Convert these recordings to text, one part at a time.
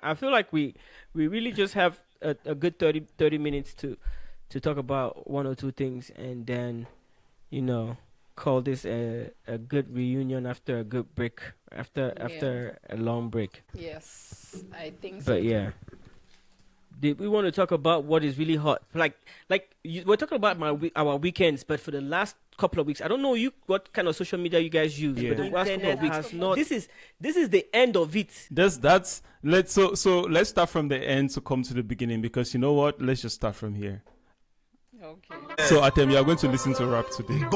I feel like we really just have a good 30 minutes to talk about one or two things, and then you know call this a good reunion after a good break, Yeah. after a long break. Yes, I think so But too. yeah, we want to talk about what is really hot. We're talking about our weekends, but for the last couple of weeks, I don't know you what kind of social media you guys use, but Yeah. the last couple Internet of weeks, has not. this is the end of it. That's let's start from the end to come to the beginning, because you know what? Let's just start from here. Okay. So Atem, you are going to listen to rap today. I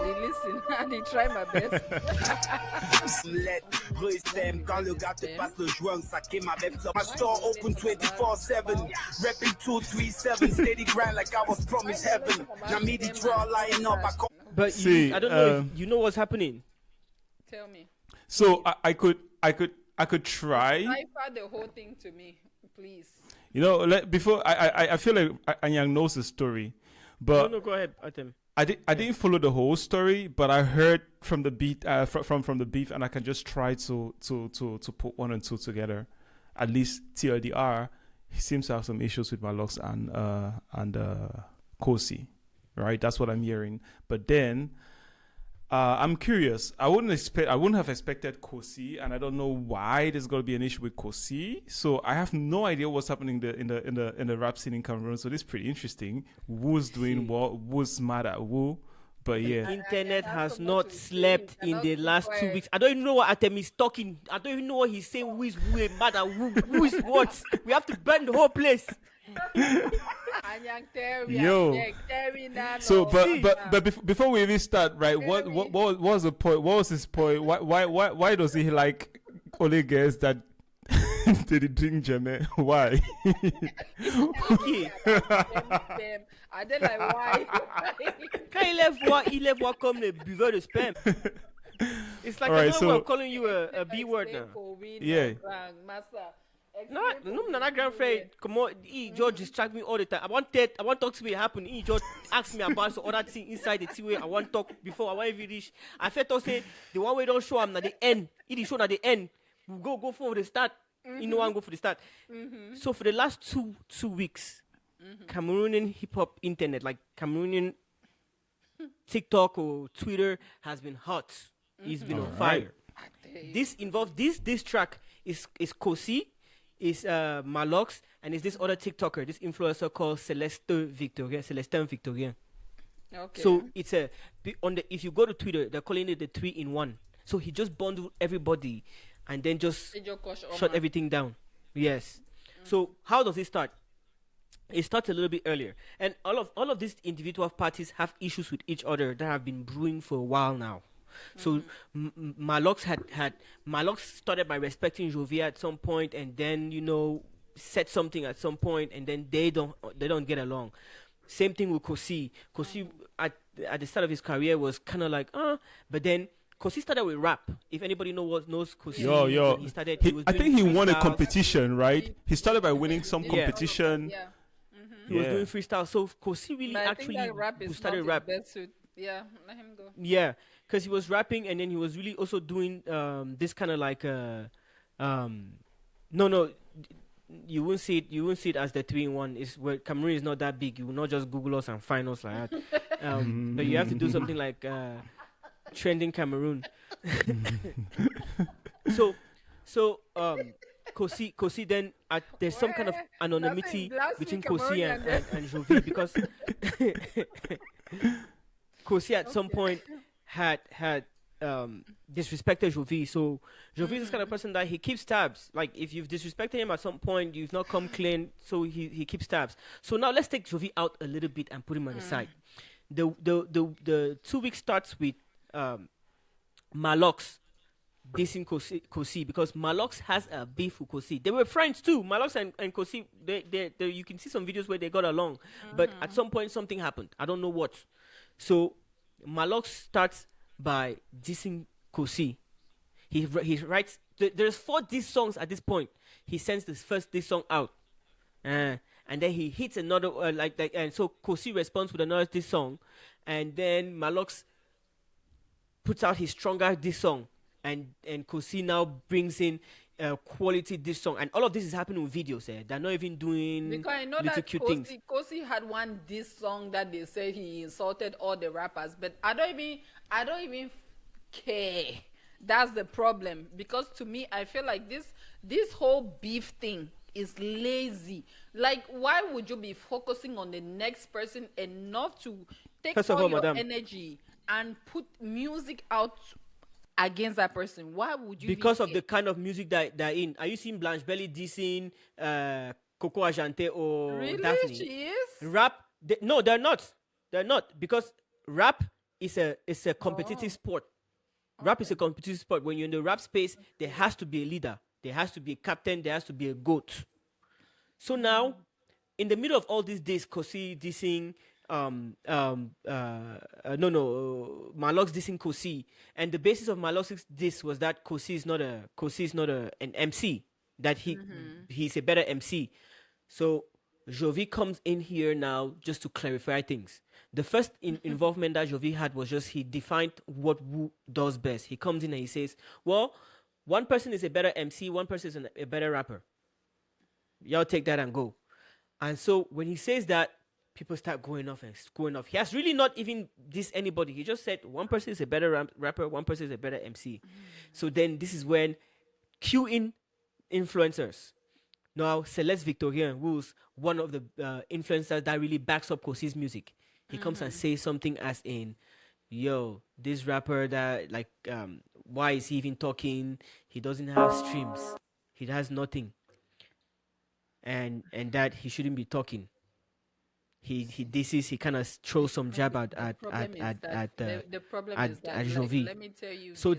did listen. I did try my best. Quand le gars te passe le joint, ça came avec my store open 24/7, repping 237, steady grind like I was promised heaven. Now me the draw lying up, I call. But See, I don't know if you know what's happening. Tell me. So I could try. Cipher the whole thing to me, please. You know, before I feel like Anyang knows the story, but No, go ahead, Atem. I didn't follow the whole story, but I heard from the beat from the beef, and I can just try to put one and two together. At least TLDR, he seems to have some issues with Malox and Kosi, right? That's what I'm hearing. But then I'm curious. I wouldn't have expected Kosi, and I don't know why there's going to be an issue with Kosi. So I have no idea what's happening in the rap scene in Cameroon. So this is pretty interesting. Who's doing what? Who's mad at who? But yeah, Internet I has so much not to say. slept You in cannot the keep last quiet. 2 weeks. I don't even know what Atem is talking. I don't even know what he's saying. Who is who? Mother, who is what? We have to burn the whole place. Anyang Terry, Yo. Anyang Terry, Nano. so but before we even start, right? What was the point? What was his point? Why does he like only girls that did drink Jeme? Why? Okay. I did like why? Quand il les voit comme le buveur de sperme. It's like Alright, another so- way of calling you a B word now. Yeah. No, my grandfriend, come on, he just distract me all the time. I want to talk to me happen. He just ask me about some other thing inside the tea. I want to talk before I want to reach. I felt to say the one way don't show him at the end. It is shown at the end. We go for the start. You know, I go for the start. So for the last two weeks, Cameroonian hip hop internet, like Cameroonian TikTok or Twitter, has been hot. It's been on fire. This involves this track is Kosi, is Malox, and is this other TikToker, this influencer called Celestin Victorien. Okay. So it's if you go to Twitter, they're calling it the 3-in-1. So he just bundled everybody and then just shut everything down. Yes. So how does it start? It starts a little bit earlier, and all of these individual parties have issues with each other that have been brewing for a while now. So Malox Malox started by respecting Jovi at some point, and then said something at some point, and then they don't get along. Same thing with Kosi. Kosi at the start of his career was kind of like but then Kosi started with rap. If anybody knows Kosi, Yo. when he started. I think he won a freestyles. competition, right? He started by winning some Yeah. competition. Yeah. He was Yeah. doing freestyle. So Kosi really But I actually think that rap is started not rap. his best suit. Yeah, let him go. Yeah, because he was rapping, and then he was really also doing this kind of like no, you won't see it. You won't see it as the 3-in-1. Is where Cameroon is not that big. You will not just Google us and find us like that. But you have to do something like trending Cameroon. so Kosi then there's some kind of anonymity Last between week, Kosi Cameroonian and Jovi, because Kosi at some point had disrespected Jovi. So Jovi is this kind of person that he keeps tabs. Like if you've disrespected him at some point, you've not come clean, so he keeps tabs. So now let's take Jovi out a little bit and put him on the side. The 2 weeks starts with Malox dissing Kosi, because Malox has a beef with Kosi. They were friends too. Malox and Kosi, they you can see some videos where they got along, but at some point something happened. I don't know what. So Malox starts by dissing Kosi. He writes. There's 4 diss songs at this point. He sends this first diss song out, and then he hits another and so Kosi responds with another diss song, and then Malox puts out his stronger diss song. And Kosi now brings in quality this song, and all of this is happening with videos. They're not even doing Because I know little that cute things. Kosi had one this song that they said he insulted all the rappers, but I don't even care. That's the problem, because to me I feel like this whole beef thing is lazy. Like, why would you be focusing on the next person enough to take First of all all, your madam, energy and put music out against that person? Why would you? because of the kind of music that they're in. Are you seeing Blanche Belly dissing Coco Ajante or Really? Daphne? She is? Rap? No, they're not. They're not, because rap is a competitive sport. Rap is a competitive sport. When you're in the rap space, there has to be a leader. There has to be a captain. There has to be a goat. So now, in the middle of all these days, Kosi dissing, Malox dissing Kosi, and the basis of Malox's diss was that Kosi is not an MC. That he's a better MC. So Jovi comes in here now just to clarify things. The first involvement that Jovi had was just he defined what Wu does best. He comes in and he says, well, one person is a better MC, one person is a better rapper. Y'all take that and go. And so when he says that, people start going off and going off. He has really not even dissed anybody. He just said one person is a better rapper, one person is a better MC. So then this is when cue in influencers. Now, Celeste Victorien, who's one of the influencers that really backs up Kosi's music, he comes and says something as in, yo, this rapper that, like, why is he even talking? He doesn't have streams. He has nothing. And that he shouldn't be talking. He kind of throws some jab at Jovi. Let me tell you. So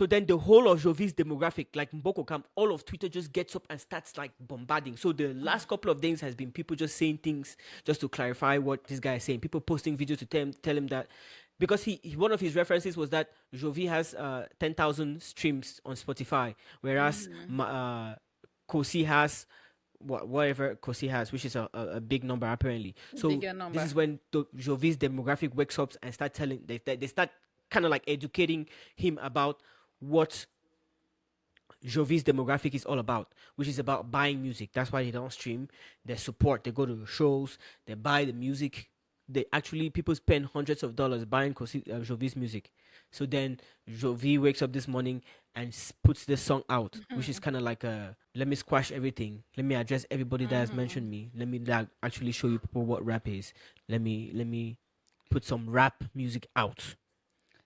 then the whole of Jovi's demographic, like Mboko Camp, all of Twitter just gets up and starts like bombarding. So the last couple of days has been people just saying things just to clarify what this guy is saying. People posting videos to tell him that, because he one of his references was that Jovi has 10,000 streams on Spotify, whereas Kosi has whatever Kosi has, which is a big number apparently. So this is when Jovi's demographic wakes up and start telling, they start kind of like educating him about what Jovi's demographic is all about, which is about buying music. That's why they don't stream. They support. They go to shows. They buy the music. People spend hundreds of dollars buying Jovi's music. So then Jovi wakes up this morning and puts this song out, which is kind of like let me squash everything. Let me address everybody that has mentioned me. Let me actually show you people what rap is. Let me put some rap music out.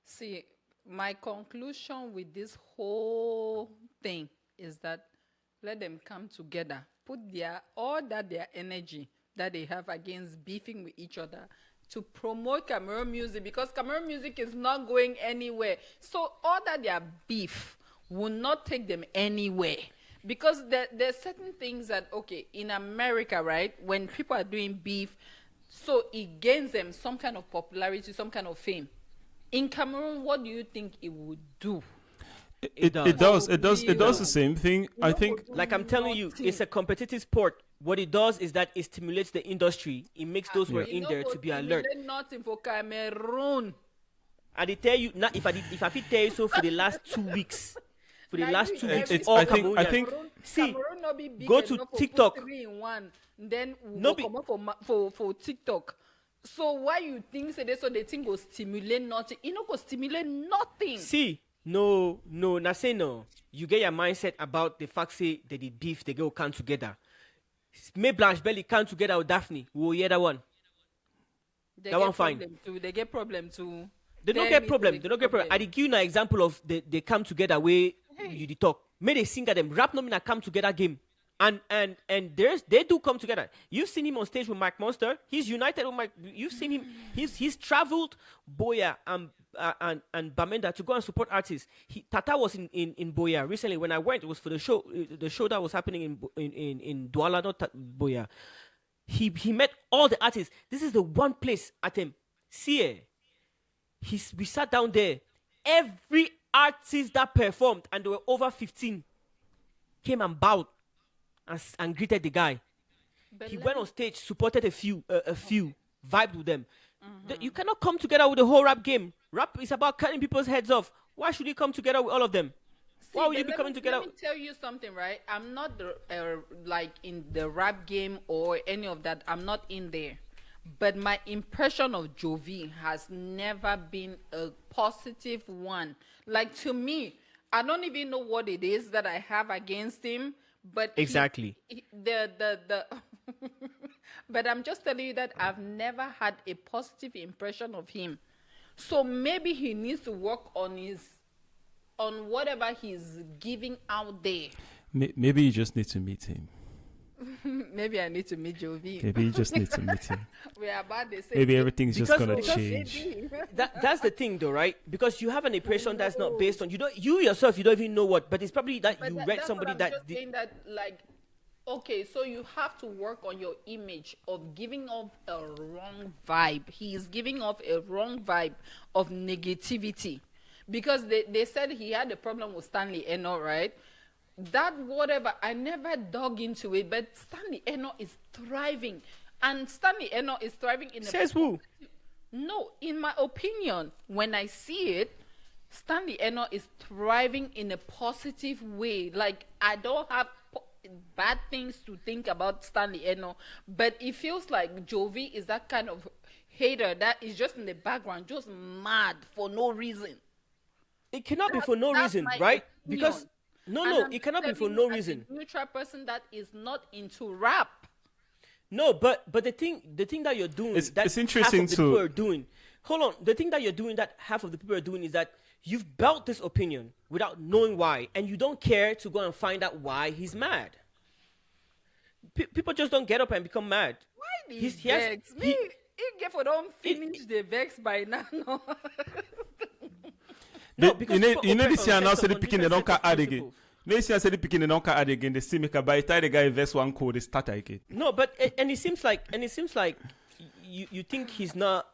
See, my conclusion with this whole thing is that let them come together, put all their energy that they have against beefing with each other to promote Cameroon music, because Cameroon music is not going anywhere. So all that their beef will not take them anywhere, because there's certain things that, okay, in America, right, when people are doing beef, so it gains them some kind of popularity, some kind of fame. In Cameroon, what do you think it would do? It does the same thing. I think, like I'm telling you, it's a competitive sport. What it does is that it stimulates the industry. It makes those who are in there to be alert. Nothing for Cameroon. I did tell you, if I fit tell you so for the last 2 weeks. For the last 2 weeks, it's, all I think Cameroon see, not be big go to TikTok. 3 in 1, then No we'll come up for TikTok. So why you think so they think will stimulate nothing? It not go stimulate nothing. See, no. Now say no. You get your mindset about the fact say that the beef they go come together. May Blanche Belly come together with Daphne. We'll hear that one. That one fine. They get problem too. They don't get problem. They don't get problem. I give you an example of they come together where you the talk. May they sing at them. Rap no mean a come together game. And they do come together. You've seen him on stage with Mike Monster. He's united with Mike. You've seen him. He's traveled Boya and Bamenda to go and support artists. Tata was in Boya recently. When I went, it was for the show that was happening in Douala, not Boya. He met all the artists. This is the one place at him. See, we sat down there. Every artist that performed, and there were over 15, came and bowed and greeted the guy. He went on stage, supported a few, vibed with them. You cannot come together with the whole rap game. Rap is about cutting people's heads off. Why should you come together with all of them? Why would you be coming together? Let me tell you something, right? I'm not like in the rap game or any of that. I'm not in there. But my impression of Jovi has never been a positive one. Like, to me, I don't even know what it is that I have against him. But exactly but I'm just telling you that I've never had a positive impression of him. So maybe he needs to work on whatever he's giving out there. Maybe you just need to meet him. Maybe I need to meet Jovi. Maybe you just need to meet him. We are about the same. Maybe thing. everything's just gonna change. That's the thing, though, right? Because you have an impression that's not based on you yourself. You don't even know what, but it's probably that you read somebody that. Just saying that, like, okay, so you have to work on your image of giving off a wrong vibe. He is giving off a wrong vibe of negativity, because they said he had a problem with Stanley Eno, right? That whatever, I never dug into it, but Stanley Eno is thriving, and Stanley Eno is thriving in Says who? No, in my opinion, when I see it, Stanley Eno is thriving in a positive way. Like, I don't have bad things to think about Stanley Eno, but it feels like Jovi is that kind of hater that is just in the background, just mad for no reason. It cannot be for no reason, right? Opinion. Because no, it cannot be for no reason. A neutral person that is not into rap. No, but the thing that you're doing, it's interesting half of the people are doing. Hold on, the thing that you're doing that half of the people are doing is that you've built this opinion without knowing why, and you don't care to go and find out why he's mad. People just don't get up and become mad. Why he vex? He get for don't finish the vex by now. No, because you know this year now say the picking they don't can add again. Next year say the picking they don't can add again. They see me by the time the guy invest one code, they start again. No, but and it seems like you think he's not.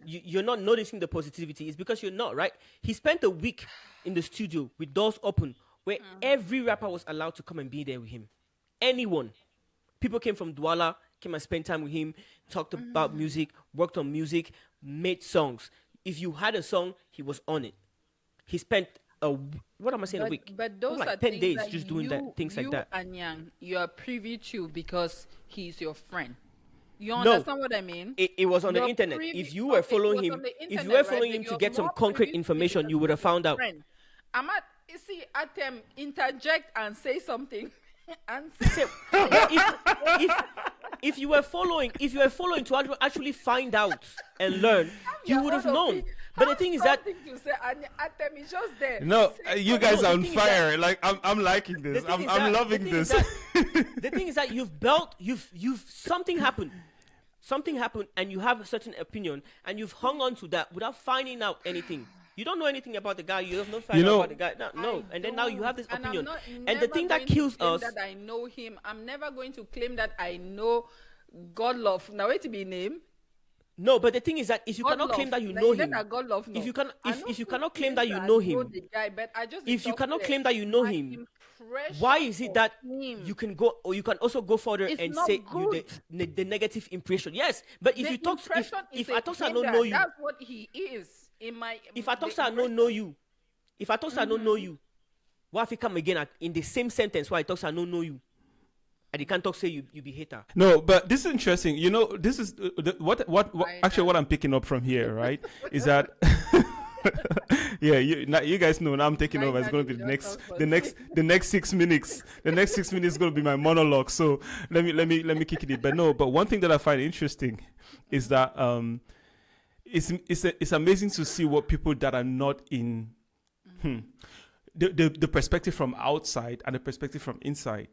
You're not noticing the positivity. It's because you're not, right? He spent a week in the studio with doors open, where every rapper was allowed to come and be there with him. Anyone. People came from Douala, came and spent time with him, talked about music, worked on music, made songs. If you had a song, he was on it. He spent a week? But those like are 10 things days that just doing things like that. And Yang, you are privy to because he's your friend. You understand what I mean? It was on the internet. If you were following him, to get some concrete information, you would have found out. You see, Atem, interject and say something. And if you were following to actually find out and learn, you would have known. But the thing is that Atem is just there. No, you guys are on fire. Like I'm liking this. I'm loving this. The thing is that you've something happened, and you have a certain opinion, and you've hung on to that without finding out anything. You don't know anything about the guy. You have no find out about the guy. No. And then now you have this opinion. And the thing that kills us. That I know him. I'm never going to claim that I know God love. Now wait to be named. No, but the thing is that if you cannot claim that you know him, if you cannot claim that you know him, if you cannot claim that you know him, why is it that you can go, or you can also go further and say the negative impression? Yes, but if you talk, if I talk, I don't know you. That's what he is. If I talk, I don't know you. If I talk, I don't know you. Why if you come again in the same sentence? Why I talk, I don't know you. And you can't talk, say you be hater. No, but this is interesting. You know, this is what I'm picking up from here, right? Is that you guys know now I'm taking over. It's going to be the next 6 minutes. The next 6 minutes is going to be my monologue. So let me kick it in. But one thing that I find interesting is that it's amazing to see what people that are not in the perspective from outside and the perspective from inside.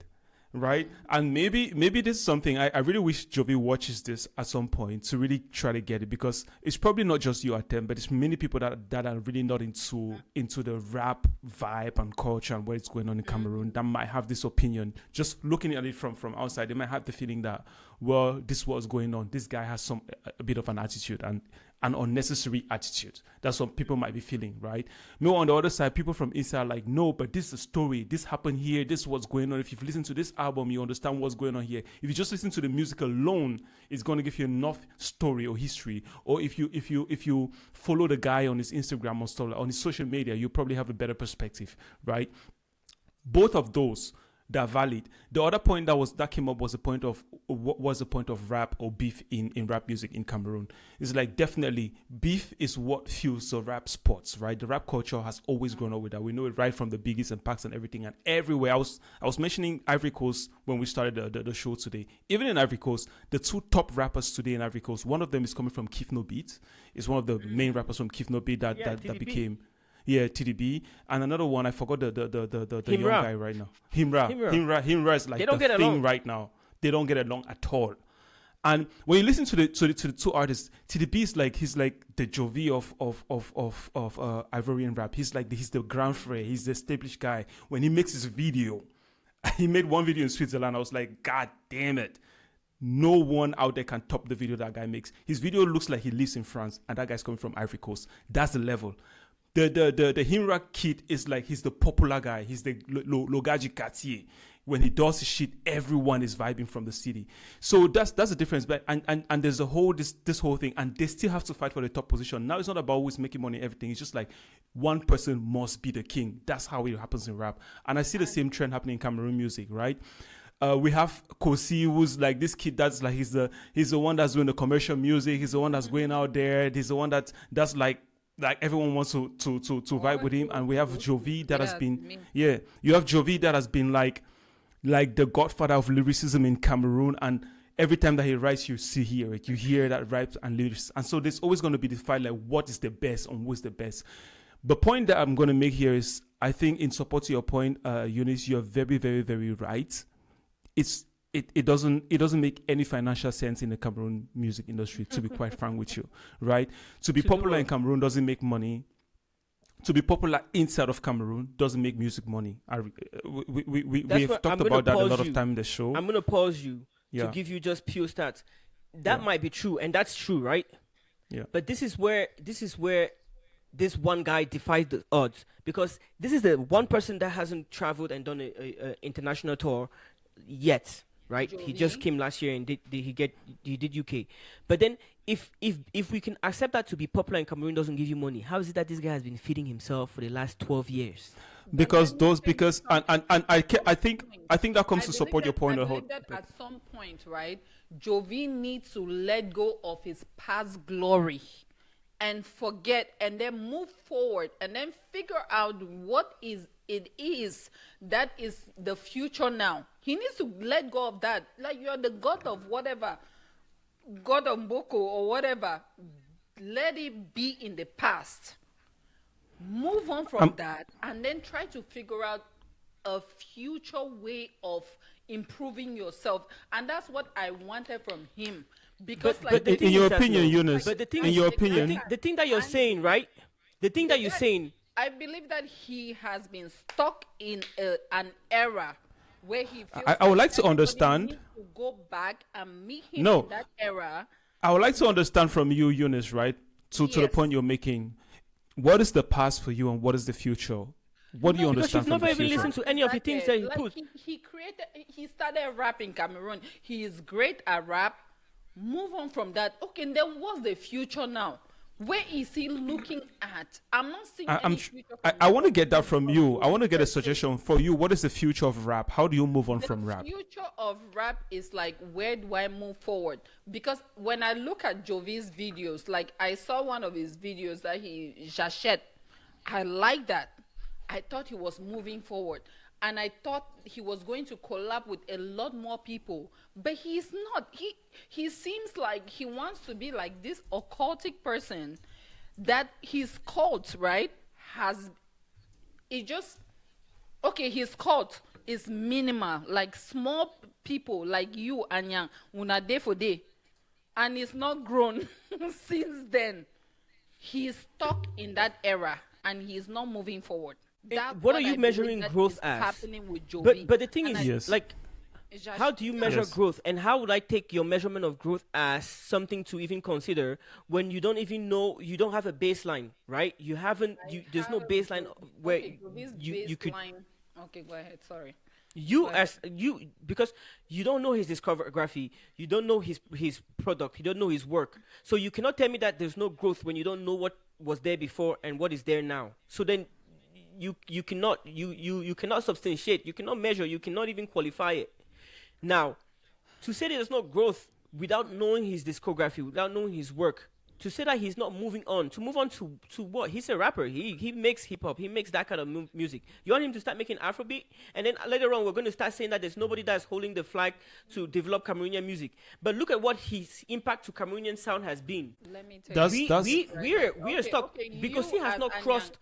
Right, and maybe this is something I really wish Jovi watches this at some point to really try to get it, because it's probably not just you at them, but it's many people that are really not into the rap vibe and culture and what is going on in Cameroon that might have this opinion. Just looking at it from outside, they might have the feeling that, well, this was going on. This guy has a bit of an attitude, and an unnecessary attitude. That's what people might be feeling, right? No, on the other side, people from inside are like, no, but this is a story. This happened here. This is what's going on. If you've listened to this album, you understand what's going on here. If you just listen to the music alone, it's going to give you enough story or history. Or if you follow the guy on his Instagram or stuff, on his social media, you probably have a better perspective, right? Both of those, they're valid. The other point that came up was the point of what was the point of rap or beef in rap music in Cameroon. It's like, definitely beef is what fuels the rap spots, right? The rap culture has always grown up with that. We know it right from the Biggies and Packs and everything, and everywhere. I was mentioning Ivory Coast when we started the show today. Even in Ivory Coast, the two top rappers today in Ivory Coast, one of them is coming from Kif No Beat. Is one of the main rappers from Kif No Beat that became. Yeah, TDB, and another one, I forgot the young guy right now. Himra is like the thing along right now. They don't get along at all. And when you listen to the two artists, TDB is like, he's like the Jovi of Ivorian rap. He's the grand frère. He's the established guy. When he makes his video, he made one video in Switzerland. I was like, God damn it. No one out there can top the video that guy makes. His video looks like he lives in France, and that guy's coming from Ivory Coast. That's the level. The Himra kid is like, he's the popular guy. He's the Logaji Cartier. When he does his shit, everyone is vibing from the city. So that's the difference. But and there's a whole this whole thing, and they still have to fight for the top position. Now it's not about who's making money, everything. It's just like one person must be the king. That's how it happens in rap. And I see the same trend happening in Cameroon music, right? We have Kosi, who's like this kid that's like, he's the one that's doing the commercial music. He's the one that's going out there. He's the one that's like everyone wants to vibe with him. And we have Jovi that has been, you have Jovi that has been like the godfather of lyricism in Cameroon. And every time that he writes, you hear that rap and lyrics. And so there's always going to be this fight, like what is the best and who's the best. The point that I'm going to make here is, I think in support to your point, Eunice, you're very, very, very right. It doesn't make any financial sense in the Cameroon music industry, to be quite frank with you, right? To be popular in Cameroon doesn't make money. To be popular inside of Cameroon doesn't make music money. We've talked about that a lot of time in the show. I'm gonna pause you to give you just pure stats. That might be true, and that's true, right? Yeah. But this is where this one guy defies the odds, because this is the one person that hasn't traveled and done a international tour yet. Right, Jolie. He just came last year and he did UK. But then if we can accept that to be popular in Cameroon doesn't give you money, how is it that this guy has been feeding himself for the last 12 years? Because I think that comes to support your point. I believe that at some point, right, Jovi needs to let go of his past glory and forget, and then move forward, and then figure out what it is that is the future now. He needs to let go of that. Like, you're the god of whatever, god of Mboko or whatever. Let it be in the past. Move on from that, and then try to figure out a future way of improving yourself. And that's what I wanted from him. Because, in your opinion, Eunice, the thing that you're saying, right? The thing that you're saying, I believe that he has been stuck in an era where he feels I would like to understand. To go back and meet him in that era. I would like to understand from you, Eunice, right? To the point you're making. What is the past for you and what is the future? What do you understand from the future? Because you've never even listened to any of the things that he put. He started rap in Cameroon. He is great at rap. Move on from that. Okay, then what's the future now? Where is he looking at? I'm not seeing any future. I want to get that from you. I want to get a suggestion for you. What is the future of rap? How do you move on from rap? The future of rap is like, where do I move forward? Because when I look at Jovi's videos, like I saw one of his videos that Jachette. I like that. I thought he was moving forward. And I thought he was going to collab with a lot more people. But he's not. He seems like he wants to be like this occultic person that his cult, right, his cult is minimal, like small people like you and Yang, una day for day. And it's not grown since then. He's stuck in that era and he's not moving forward. What are you measuring growth as? Happening with Jovi. But the thing is, How do you measure growth? And how would I take your measurement of growth as something to even consider when you don't even know, you don't have a baseline, right? You haven't, there's no baseline where you could. Okay, go ahead. Sorry. Because you don't know his discography, you don't know his product, you don't know his work. So you cannot tell me that there's no growth when you don't know what was there before and what is there now. So then you cannot substantiate, you cannot measure, you cannot even qualify it. Now, to say that there's no growth without knowing his discography, without knowing his work, to say that he's not moving on, to move on to what? He's a rapper. He makes hip hop. He makes that kind of music. You want him to start making Afrobeat, and then later on we're going to start saying that there's nobody that's holding the flag to develop Cameroonian music. But look at what his impact to Cameroonian sound has been. Let me tell you. We are stuck because he has not crossed.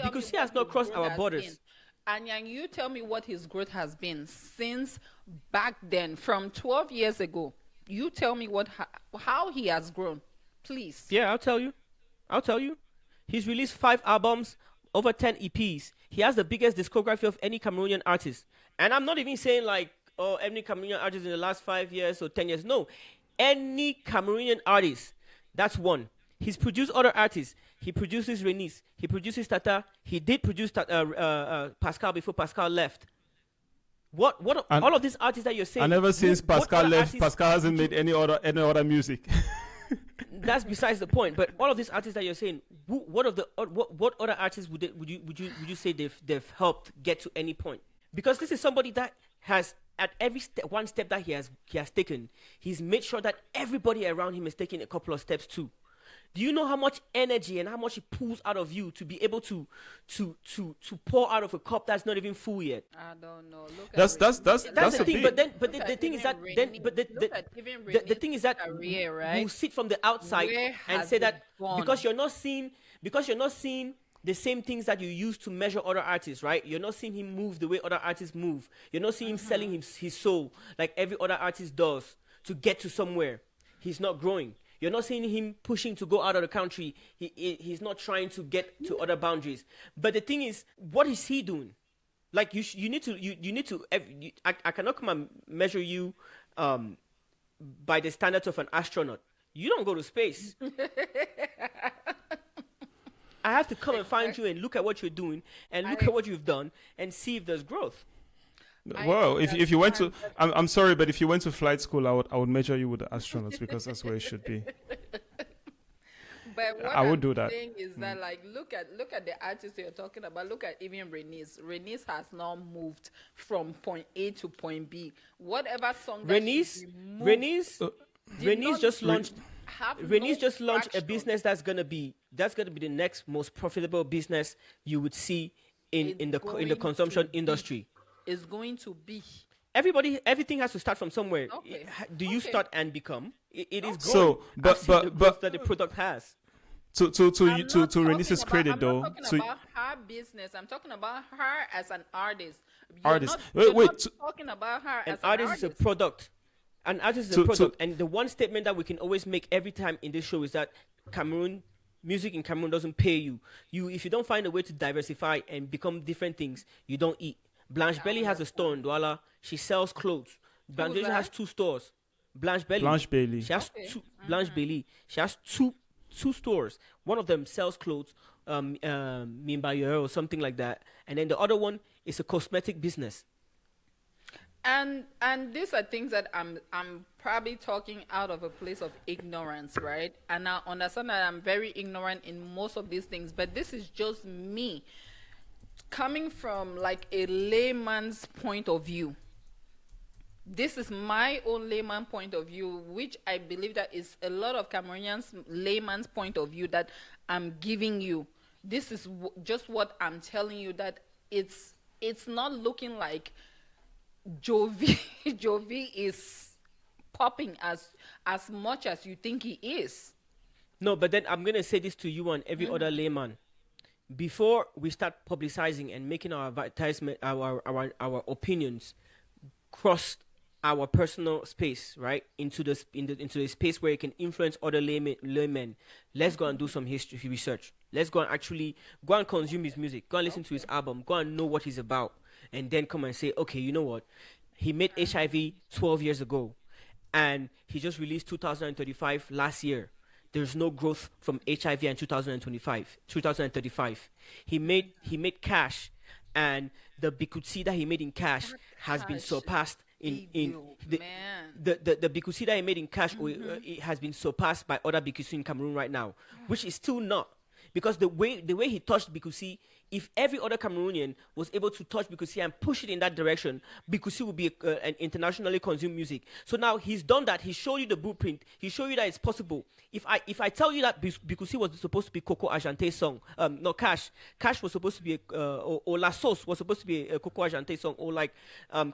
Because he has not crossed our borders. Anyang, you tell me what his growth has been since back then, from 12 years ago. You tell me how he has grown, please. Yeah, I'll tell you. He's released 5 albums, over 10 EPs. He has the biggest discography of any Cameroonian artist. And I'm not even saying like, oh, any Cameroonian artist in the last 5 years or 10 years. No, any Cameroonian artist. That's one. He's produced other artists. He produces Renice. He produces Tata. He did produce Pascal before Pascal left. All of these artists that you're saying. I never since Pascal left, Pascal hasn't made any other music. That's besides the point. But all of these artists that you're saying, what other artists would you say they've helped get to any point? Because this is somebody that has, at every one step that he has taken, he's made sure that everybody around him is taking a couple of steps too. Do you know how much energy and how much it pulls out of you to be able to pour out of a cup that's not even full yet? I don't know. That's the thing. But the thing is that the thing is that you sit from the outside and say that because you're not seeing the same things that you use to measure other artists, right? You're not seeing him move the way other artists move. You're not seeing him selling his soul like every other artist does to get to somewhere. He's not growing. You're not seeing him pushing to go out of the country. He's not trying to get to other boundaries. But the thing is, what is he doing? Like you need to. I cannot come and measure you by the standards of an astronaut. You don't go to space. I have to come and find you and look at what you're doing and look at what you've done and see if there's growth. Well, if you went to, I'm sorry, but if you went to flight school, I would measure you with the astronauts because that's where it should be. But what I would do that. Thing is that like look at the artists you're talking about. Look at even Renice. Renice has now moved from point A to point B. Whatever song Renice just launched. Renice just launched a business that's gonna be the next most profitable business you would see in the consumption industry. Is going to be. Everything has to start from somewhere. Okay. Do you start and become? It is growing. So, but that the product has. To Renice's credit, though. I'm not talking about her business. I'm talking about her as an artist. Wait. Talking about her as an artist is a product. An artist is a product. And the one statement that we can always make every time in this show is that music in Cameroon doesn't pay you. If you don't find a way to diversify and become different things, you don't eat. Blanche Bailey has a store in Douala. She sells clothes. Blanche Bailey has 2 stores. Blanche Bailey. She has two. Blanche Bailey. She has two stores. One of them sells clothes, Mimbayer or something like that, and then the other one is a cosmetic business. And these are things that I'm probably talking out of a place of ignorance, right? And I understand that I'm very ignorant in most of these things, but this is just me coming from like a layman's point of view. This is my own layman point of view, which I believe that is a lot of Cameroonians' layman's point of view that I'm giving you. This is just what I'm telling you, that it's not looking like Jovi is popping as much as you think he is. No, but then I'm gonna say this to you and every other layman. Before we start publicizing and making our advertisement, our opinions cross our personal space, right, into the space where it can influence other laymen. Let's go and do some history research. Let's go and actually go and consume his music. Go and listen to his album. Go and know what he's about, and then come and say, okay, you know what? He made HIV 12 years ago, and he just released 2035 last year. There's no growth from HIV in 2035. He made Cash, and the Bikusi that he made in Cash has been surpassed in the Bikusi that he made in Cash. It has been surpassed by other Bikusi in Cameroon right now, which is still not. Because the way he touched Bikusi, if every other Cameroonian was able to touch Bikusi and push it in that direction, Bikusi would be an internationally consumed music. So now he's done that. He showed you the blueprint. He showed you that it's possible. If I tell you that Bikusi was supposed to be Coco Ajante song, no, Cash was supposed to be or La Sauce was supposed to be a Coco Ajante song, or like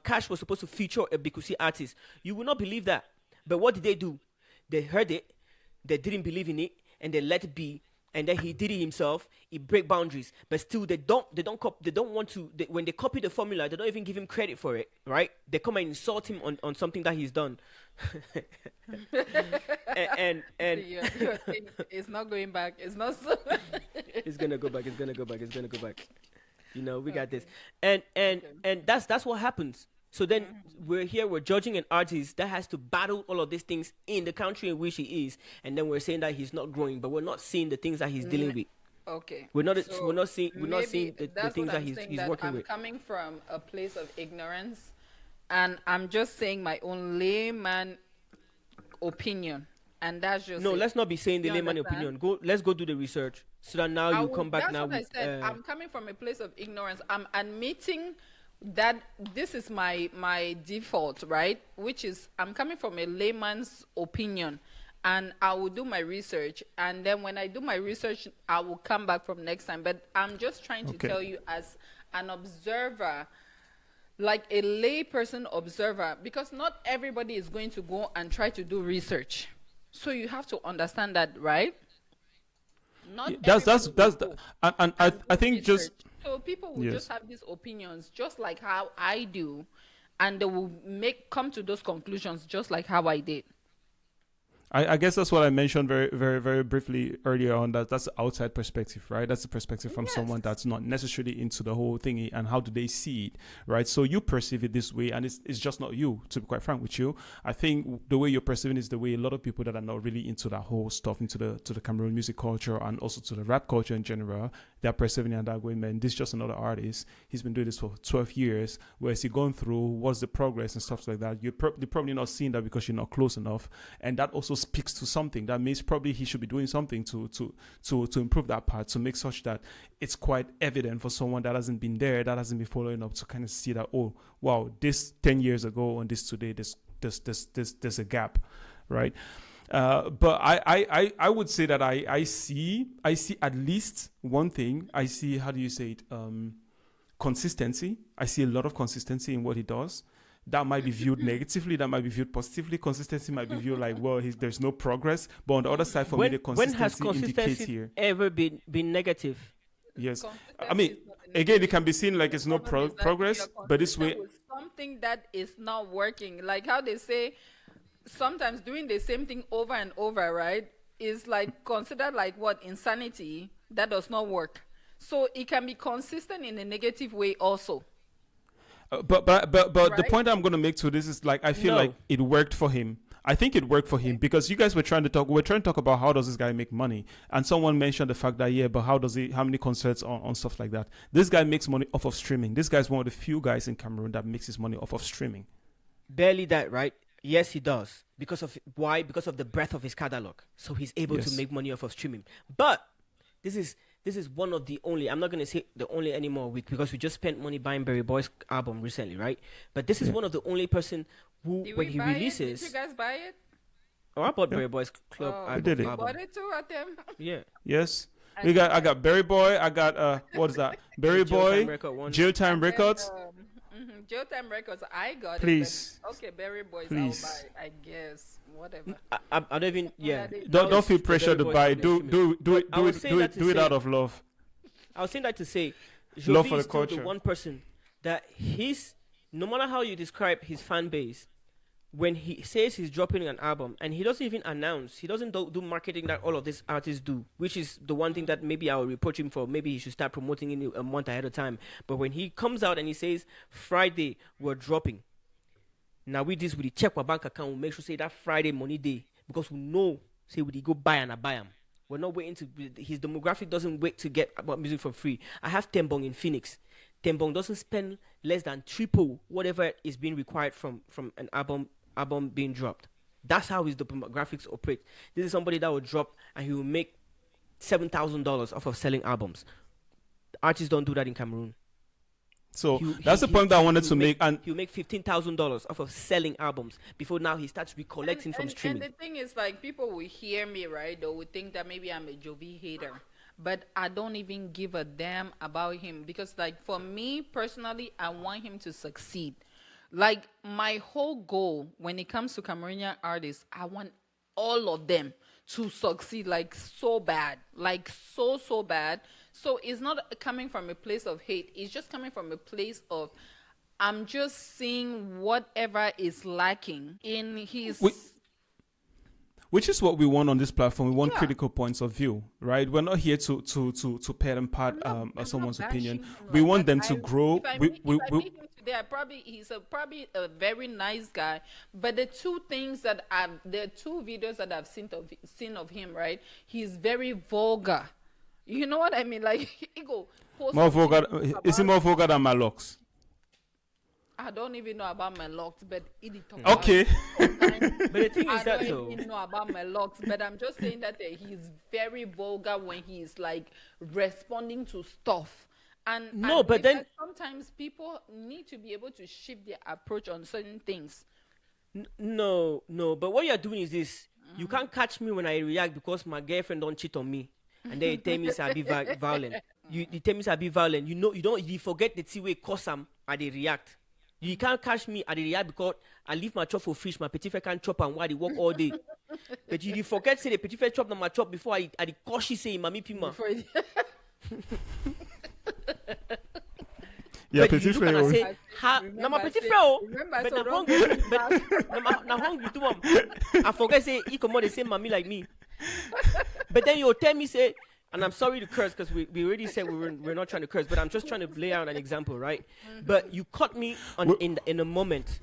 Cash was supposed to feature a Bikusi artist, you would not believe that. But what did they do? They heard it, they didn't believe in it, and they let it be. And then he did it himself. He break boundaries, but still they don't want to. When they copy the formula, they don't even give him credit for it, right? They come and insult him on something that he's done. and you're saying it's not going back. It's not so. It's gonna go back. You know, we got this, and that's what happens. So then we're judging an artist that has to battle all of these things in the country in which he is, and then we're saying that he's not growing, but we're not seeing the things that he's dealing with. Okay. We're not seeing the things that he's working with. I'm coming from a place of ignorance, and I'm just saying my own layman opinion, and that's just no. it. Let's not be saying the layman opinion. Let's go do the research so that now you come back now. That's what I said. I'm coming from a place of ignorance. I'm admitting that this is my default, right? Which is I'm coming from a layman's opinion, and I will do my research, and then when I do my research, I will come back from next time. But I'm just trying to tell you as an observer, like a lay person observer, because not everybody is going to go and try to do research. So you have to understand that, right? Not and I think just so people will just have these opinions, just like how I do, and they will come to those conclusions just like how I did. I guess that's what I mentioned very, very, very briefly earlier on. That's the outside perspective, right? That's the perspective from someone that's not necessarily into the whole thingy, and how do they see it, right? So you perceive it this way, and it's just not you, to be quite frank with you. I think the way you're perceiving is the way a lot of people that are not really into that whole stuff, into the Cameroon music culture and also to the rap culture in general, they're perceiving it that way. Man, this is just another artist. He's been doing this for 12 years. Where is he going through? What's the progress and stuff like that? You're probably not seeing that because you're not close enough, and that also speaks to something. That means probably he should be doing something to improve that part, to make such that it's quite evident for someone that hasn't been there, that hasn't been following up, to kind of see that, oh wow, this 10 years ago and this today, there's a gap, right? But I would say that I see at least one thing. I see, how do you say it, consistency. I see a lot of consistency in what he does. That might be viewed negatively, that might be viewed positively. Consistency might be viewed like, well, there's no progress. But on the other side, for me, the consistency indicates here. Ever been negative? Yes. I mean, again, it can be seen like it's no progress, but this way, something that is not working. Like how they say, sometimes doing the same thing over and over, right, is like considered like what? Insanity. That does not work. So it can be consistent in a negative way also. But right? The point I'm going to make to this is like, I feel like it worked for him. I think it worked for him because you guys were trying to talk about how does this guy make money, and someone mentioned the fact that but how many concerts on stuff like that. This guy makes money off of streaming. This guy's one of the few guys in Cameroon that makes his money off of streaming. Barely that, right? Yes, he does. Because of why? Because of the breadth of his catalog. So he's able to make money off of streaming. But this is one of the only, I'm not going to say the only anymore, because we just spent money buying Berry Boy's album recently, right? But this is one of the only person who, when he releases... Did you guys buy it? Oh, I bought Berry Boy's club album. Did it? You bought it too at them? Yeah. Yes. I got Berry Boy, I got, what is that? Berry Boy, Geotime Records. Geotime Records, I got Please. it. Okay, Berry Boys, I'll buy, I guess. Whatever. I don't even, Don't feel pressure to buy. Do it out of love. I was saying that to say, love for Jovi is the culture. the one person that no matter how you describe his fan base, when he says he's dropping an album and he doesn't even announce, he doesn't do marketing that all of these artists do, which is the one thing that maybe I will reproach him for. Maybe he should start promoting it a month ahead of time. But when he comes out and he says, Friday, we're dropping, Now we this we check our bank account, we make sure say that Friday money day because we know say we go buy and I buy them. We're not waiting to his demographic doesn't wait to get about music for free. I have Tembong in Phoenix. Tembong doesn't spend less than triple whatever is being required from an album being dropped. That's how his demographics operate. This is somebody that will drop and he will make $7,000 off of selling albums. Artists don't do that in Cameroon. So that's the point that I wanted to make. And he'll make $15,000 off of selling albums before now he starts recollecting from streaming. And the thing is, like, people will hear me, right? They will think that maybe I'm a Jovi hater. But I don't even give a damn about him because, like, for me personally, I want him to succeed. Like, my whole goal when it comes to Cameroonian artists, I want all of them to succeed, like, so bad. Like, so bad. So it's not coming from a place of hate. It's just coming from a place of, I'm just seeing whatever is lacking in his... Which is what we want on this platform. We want critical points of view, right? We're not here to pat and pat someone's opinion. We want them to grow. If I meet him today, he's probably a very nice guy. But the two videos that I've seen of him, right? He's very vulgar. You know what I mean? Like, he go post more vulgar. Is he more vulgar than my locks? I don't even know about my locks, but okay. But the thing is that I don't even know about my locks, but I'm just saying that he's very vulgar when he's like responding to stuff. And then sometimes people need to be able to shift their approach on certain things. No. But what you're doing is this: you can't catch me when I react because my girlfriend don't cheat on me, and then you tell me I be violent. You tell me I be violent. You forget the two way cause them and they react. You can't catch me at the react because I leave my chop for fish. My petit frère can't chop and why they work all day. But you forget say the petit frère chop na my chop before I the cautious say mami pima. Yeah, petit frère. Say na my petit frère. But na hungry. But na hungry too. I forget say he come on the same mami like me. But then you tell me say. And I'm sorry to curse because we already said we're not trying to curse, but I'm just trying to lay out an example, right? Mm-hmm. But you caught me in a moment,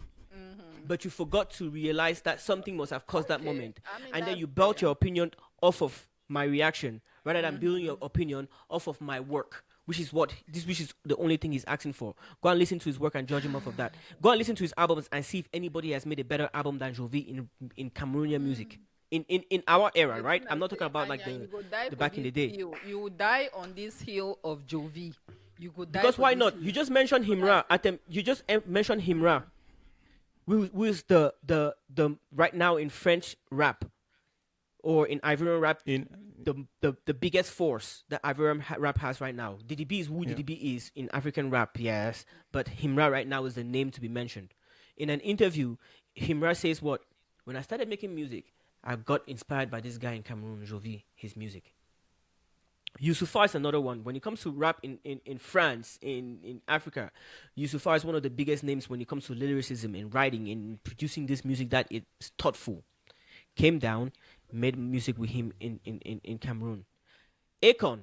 but you forgot to realize that something must have caused that moment, and then you built your opinion off of my reaction rather than building your opinion off of my work, which is the only thing he's asking for. Go and listen to his work and judge him off of that. Go and listen to his albums and see if anybody has made a better album than Jovi in Cameroonian music. In our era, right? I'm not talking about like the back in the day. You would die on this hill of Jovi. You could die because why not? You just mentioned Himra. You just mentioned Himra. Who is the right now in French rap or in Ivorian rap the biggest force that Ivorian rap has right now. DDB is who DDB is in African rap, yes, but Himra right now is the name to be mentioned. In an interview, Himra says what? When I started making music, I got inspired by this guy in Cameroon, Jovi, his music. Youssoupha is another one. When it comes to rap in France, in Africa, Youssoupha is one of the biggest names when it comes to lyricism, in writing, in producing this music that is thoughtful. Came down, made music with him in Cameroon. Akon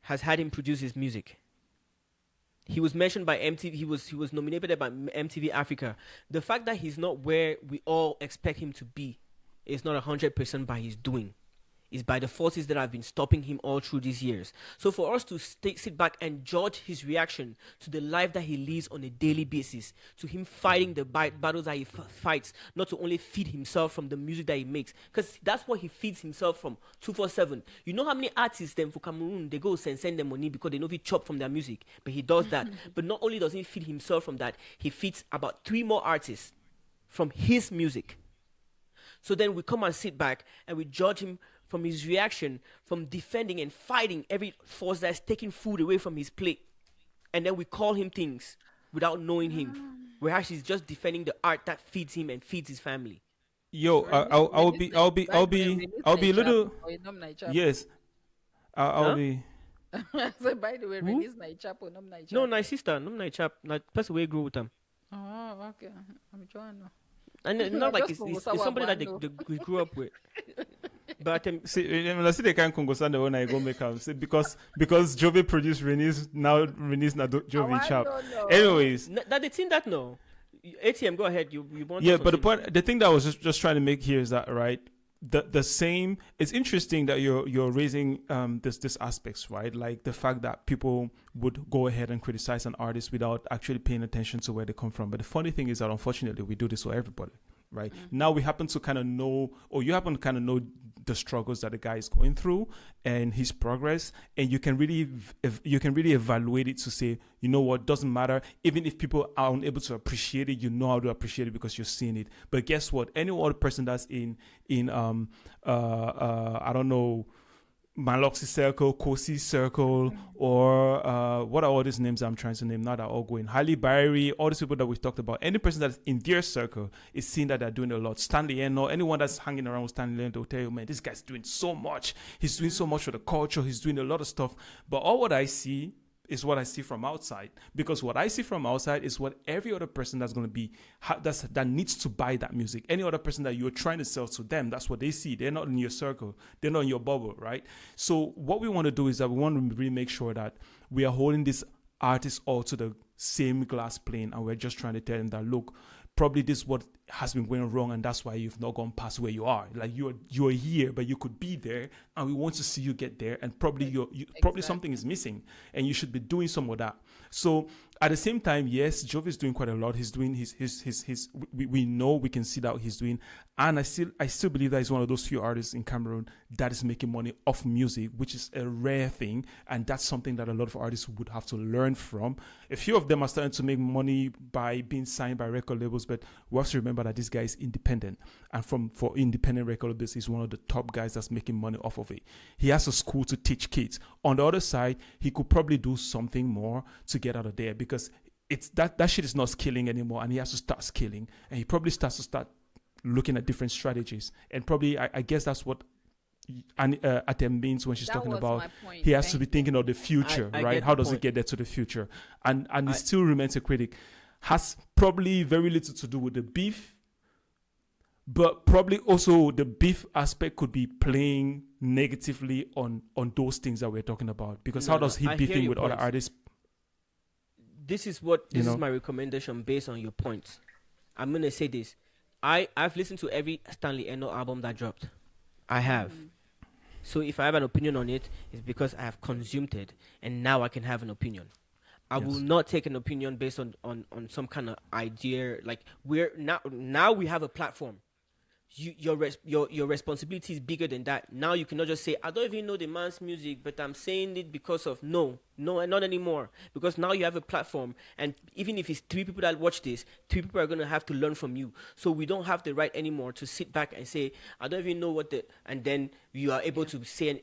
has had him produce his music. He was mentioned by MTV. He was nominated by MTV Africa. The fact that he's not where we all expect him to be is not 100% by his doing. It's by the forces that have been stopping him all through these years. So for us to sit back and judge his reaction to the life that he lives on a daily basis, to him fighting the battles that he fights, not to only feed himself from the music that he makes, because that's what he feeds himself from 247. You know how many artists then for Cameroon, they go send them money because they know he chop from their music, but he does that. But not only does he feed himself from that, he feeds about 3 more artists from his music. So then we come and sit back and we judge him from his reaction, from defending and fighting every force that's taking food away from his plate. And then we call him things without knowing him. Whereas he's just defending the art that feeds him and feeds his family. Yo, I'll be a little. Yes. I'll be. So by the way, release Naichap or Nom Naichap? No, my sister, Nom Naichap. That's the way I grew with them. Oh, okay. I'm trying to. And it's not like it's somebody that they grew up with. But see they can't understand the one I go make up. See, because Jovi produced Reni's now Jovi chap. Anyways, that the thing that no. ATM, go ahead. You want? Yeah, but the thing that I was just trying to make here is that right. The same. It's interesting that you're raising this aspects, right? Like the fact that people would go ahead and criticize an artist without actually paying attention to where they come from. But the funny thing is that unfortunately we do this for everybody, right? Mm-hmm. Now we happen to kind of know, or you happen to kind of know the struggles that the guy is going through and his progress, and you can really evaluate it to say, you know what, doesn't matter. Even if people are unable to appreciate it, you know how to appreciate it because you're seeing it. But guess what? Any other person that's in I don't know, Maloxy Circle, Kosi Circle, or what are all these names I'm trying to name now that are all going? Halle Berry, all these people that we've talked about. Any person that's in their circle is seeing that they're doing a lot. Stanley Eno, anyone that's hanging around with Stanley Eno, they'll tell you, man, this guy's doing so much. He's doing so much for the culture. He's doing a lot of stuff. But all what I see is what I see from outside, because what I see from outside is what every other person that's going to be that needs to buy that music, any other person that you're trying to sell to them, that's what they see. They're not in your circle, they're not in your bubble, right? So what we want to do is that we want to really make sure that we are holding these artists all to the same glass plane, and we're just trying to tell them that, look, probably this is what has been going wrong, and that's why you've not gone past where you are. Like you're here, but you could be there, and we want to see you get there. And probably probably something is missing, and you should be doing some of that. So at the same time, yes, Jovi is doing quite a lot. He's doing his. We know, we can see that he's doing, and I still believe that he's one of those few artists in Cameroon that is making money off music, which is a rare thing, and that's something that a lot of artists would have to learn from. A few of them are starting to make money by being signed by record labels, but we have to remember that this guy is independent, and for independent record labels, he's one of the top guys that's making money off of it. He has a school to teach kids. On the other side, he could probably do something more to get out of there, because it's that shit is not scaling anymore, and he has to start scaling, and he probably start looking at different strategies, and probably I guess that's what Atem means when she's talking about he has to be thinking of the future, right? How does he get there to the future? And he still remains a critic. Has probably very little to do with the beef, but probably also the beef aspect could be playing negatively on those things that we're talking about, because how does he beefing with other artists? This is my recommendation based on your points. I'm gonna say this. I've listened to every Stanley Eno album that dropped. I have. So if I have an opinion on it, it's because I have consumed it, and now I can have an opinion. I will not take an opinion based on some kind of idea. Like, we're now we have a platform. Your responsibility is bigger than that. Now you cannot just say, I don't even know the man's music, but I'm saying it because of no, not anymore. Because now you have a platform, and even if it's 3 people that watch this, 3 people are going to have to learn from you. So we don't have the right anymore to sit back and say, I don't even know and then you are able to say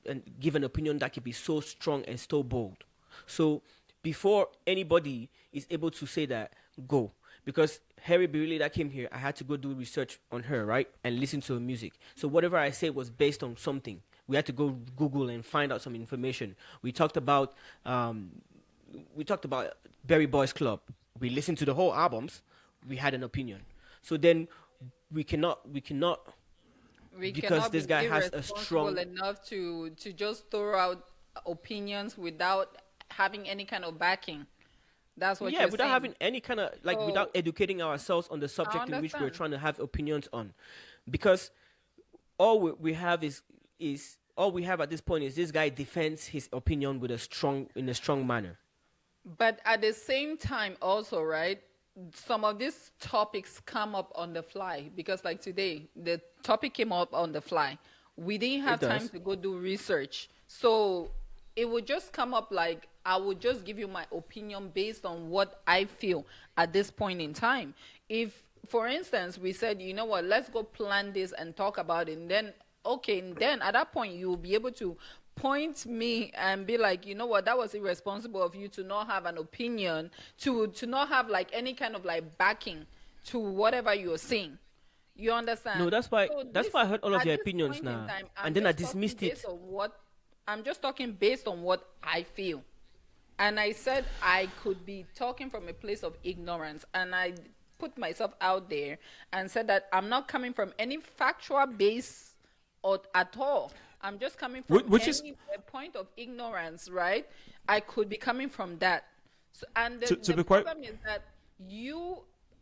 and give an opinion that can be so strong and so bold. So before anybody is able to say that, go. Because Harry Birile that came here, I had to go do research on her, right? And listen to her music. So whatever I say was based on something. We had to go Google and find out some information. We talked about Berry Boys Club. We listened to the whole albums. We had an opinion. So then we cannot because this guy has a strong enough to just throw out opinions without having any kind of backing. That's what you're without saying. Having any kind of without educating ourselves on the subject in which we're trying to have opinions on, because all we have is all we have at this point is this guy defends his opinion in a strong manner. But at the same time, also, right, some of these topics come up on the fly, because like today, the topic came up on the fly. We didn't have time to go do research, so it would just come up like, I would just give you my opinion based on what I feel at this point in time. If, for instance, we said, you know what, let's go plan this and talk about it, and then at that point, you will be able to point me and be like, you know what, that was irresponsible of you to not have an opinion, to not have like any kind of like backing to whatever you're saying. You understand? No, that's why I heard all of your opinions now, and then I dismissed it. I'm just talking based on what I feel. And I said I could be talking from a place of ignorance, and I put myself out there and said that I'm not coming from any factual base or at all. I'm just coming from a point of ignorance, right? I could be coming from that. So, and the problem is that you,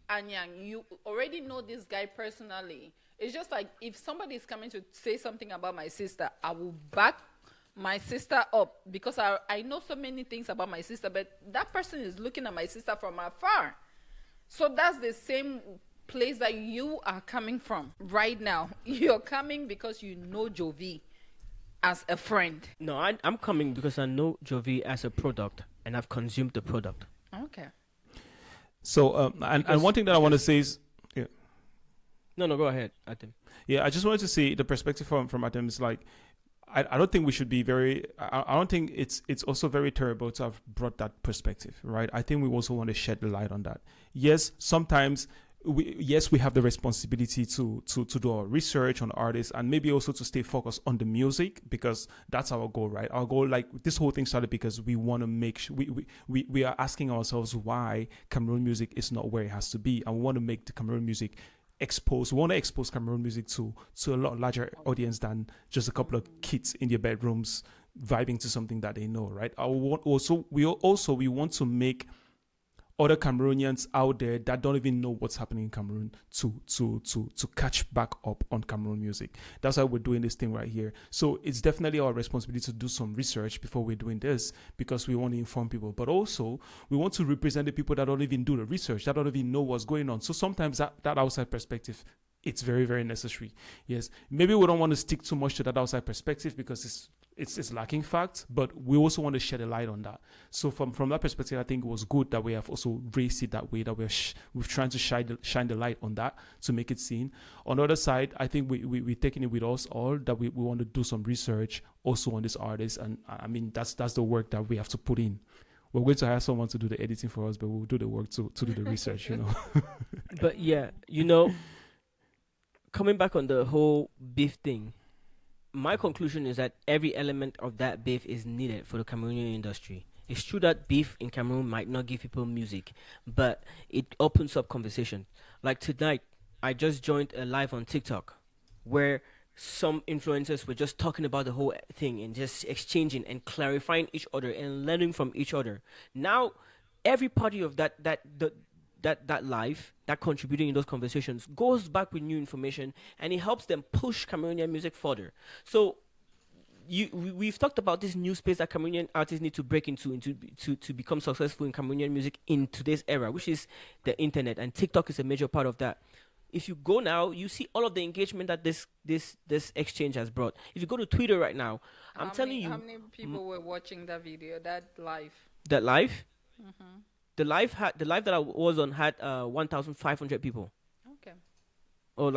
Anyang, you already know this guy personally. It's just like if somebody is coming to say something about my sister, I will back my sister up because I know so many things about my sister, but that person is looking at my sister from afar. So that's the same place that you are coming from right now. You're coming because you know Jovi as a friend. No, I'm coming because I know Jovi as a product and I've consumed the product. Okay. So, and one thing that I want to say is, yeah. No, go ahead, Adam. Yeah, I just wanted to say the perspective from Adam is like, I don't think we should be very. I don't think it's also very terrible to have brought that perspective, right? I think we also want to shed the light on that. Yes, sometimes we have the responsibility to do our research on artists and maybe also to stay focused on the music because that's our goal, right? Our goal, like this whole thing started because we want to make sure we are asking ourselves why Cameroon music is not where it has to be, and we want to make the Cameroon music we want to expose Cameroon music to a lot larger audience than just a couple of kids in their bedrooms vibing to something that they know, right? We want to make other Cameroonians out there that don't even know what's happening in Cameroon to catch back up on Cameroon music. That's why we're doing this thing right here. So it's definitely our responsibility to do some research before we're doing this because we want to inform people. But also, we want to represent the people that don't even do the research, that don't even know what's going on. So sometimes that outside perspective, it's very, very necessary. Yes, maybe we don't want to stick too much to that outside perspective because it's lacking facts, but we also want to shed a light on that. So from that perspective, I think it was good that we have also raised it that way, that we're trying to shine the light on that to make it seen. On the other side, I think we're taking it with us all that we want to do some research also on this artist, and I mean that's the work that we have to put in. We're going to hire someone to do the editing for us, but we'll do the work to do the research, But yeah, coming back on the whole beef thing, my conclusion is that every element of that beef is needed for the Cameroonian industry. It's true that beef in Cameroon might not give people music, but it opens up conversation. Like tonight, I just joined a live on TikTok where some influencers were just talking about the whole thing and just exchanging and clarifying each other and learning from each other. Now, every party of that life, that contributing in those conversations, goes back with new information and it helps them push Cameroonian music further. So we've talked about this new space that Cameroonian artists need to break into to become successful in Cameroonian music in today's era, which is the internet, and TikTok is a major part of that. If you go now, you see all of the engagement that this exchange has brought. If you go to Twitter right now, I'm telling you, how many people were watching that video, that live? That live? Mm-hmm. The live that I was on had 1,500 people. Okay. Or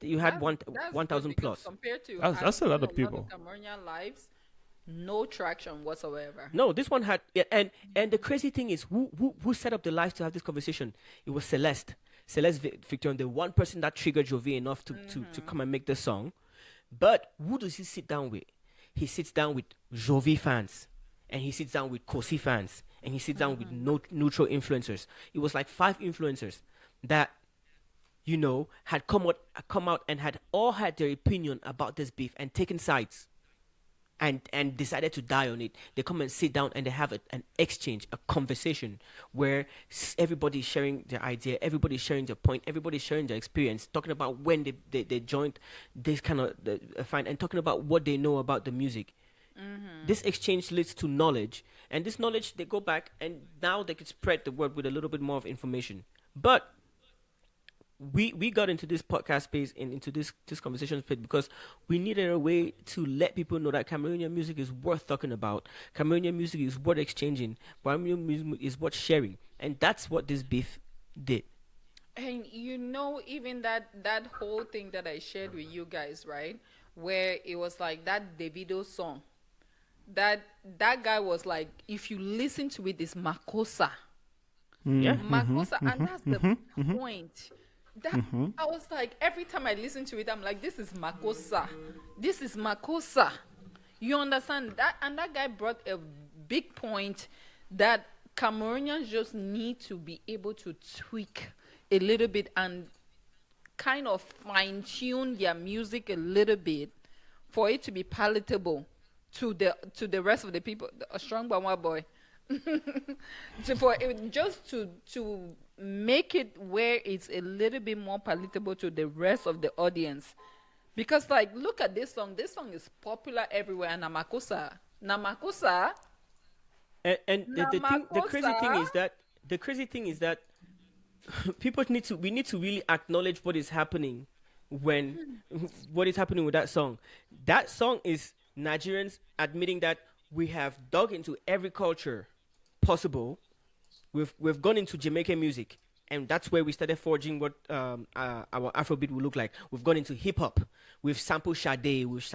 you had 1,000 plus. Compared to that's a lot of people. Cameroonian lives, no traction whatsoever. No, this one had, and the crazy thing is, who set up the live to have this conversation? It was Celeste Victor, the one person that triggered Jovi enough to come and make the song. But who does he sit down with? He sits down with Jovi fans, and he sits down with Kosi fans, and he sits down with neutral influencers. It was like 5 influencers that, had come out and had all had their opinion about this beef and taken sides and decided to die on it. They come and sit down and they have an exchange, a conversation where everybody's sharing their idea, everybody's sharing their point, everybody's sharing their experience, talking about when they joined this kind of find and talking about what they know about the music. Mm-hmm. This exchange leads to knowledge, and this knowledge, they go back and now they can spread the word with a little bit more of information. But we got into this podcast space and into this conversation space because we needed a way to let people know that Cameroonian music is worth talking about. Cameroonian music is worth exchanging. Cameroonian music is worth sharing, and that's what this beef did. And even that whole thing that I shared with you guys, right, where it was like that Davido song. That guy was like, if you listen to it, it's Makossa. Yeah. Makossa, and that's the point. I was like, every time I listen to it, I'm like, this is Makossa. This is Makossa. You understand that? And that guy brought a big point that Cameroonians just need to be able to tweak a little bit and kind of fine-tune their music a little bit for it to be palatable to the rest of the people. A strong Bama boy. For it, just to make it where it's a little bit more palatable to the rest of the audience. Because like, look at this song. This song is popular everywhere. Namakosa. And the crazy thing is that we need to really acknowledge what is happening what is happening with that song. That song is Nigerians admitting that we have dug into every culture possible. We've gone into Jamaican music, and that's where we started forging what our Afrobeat will look like. We've gone into hip hop. We've sampled Sade. We've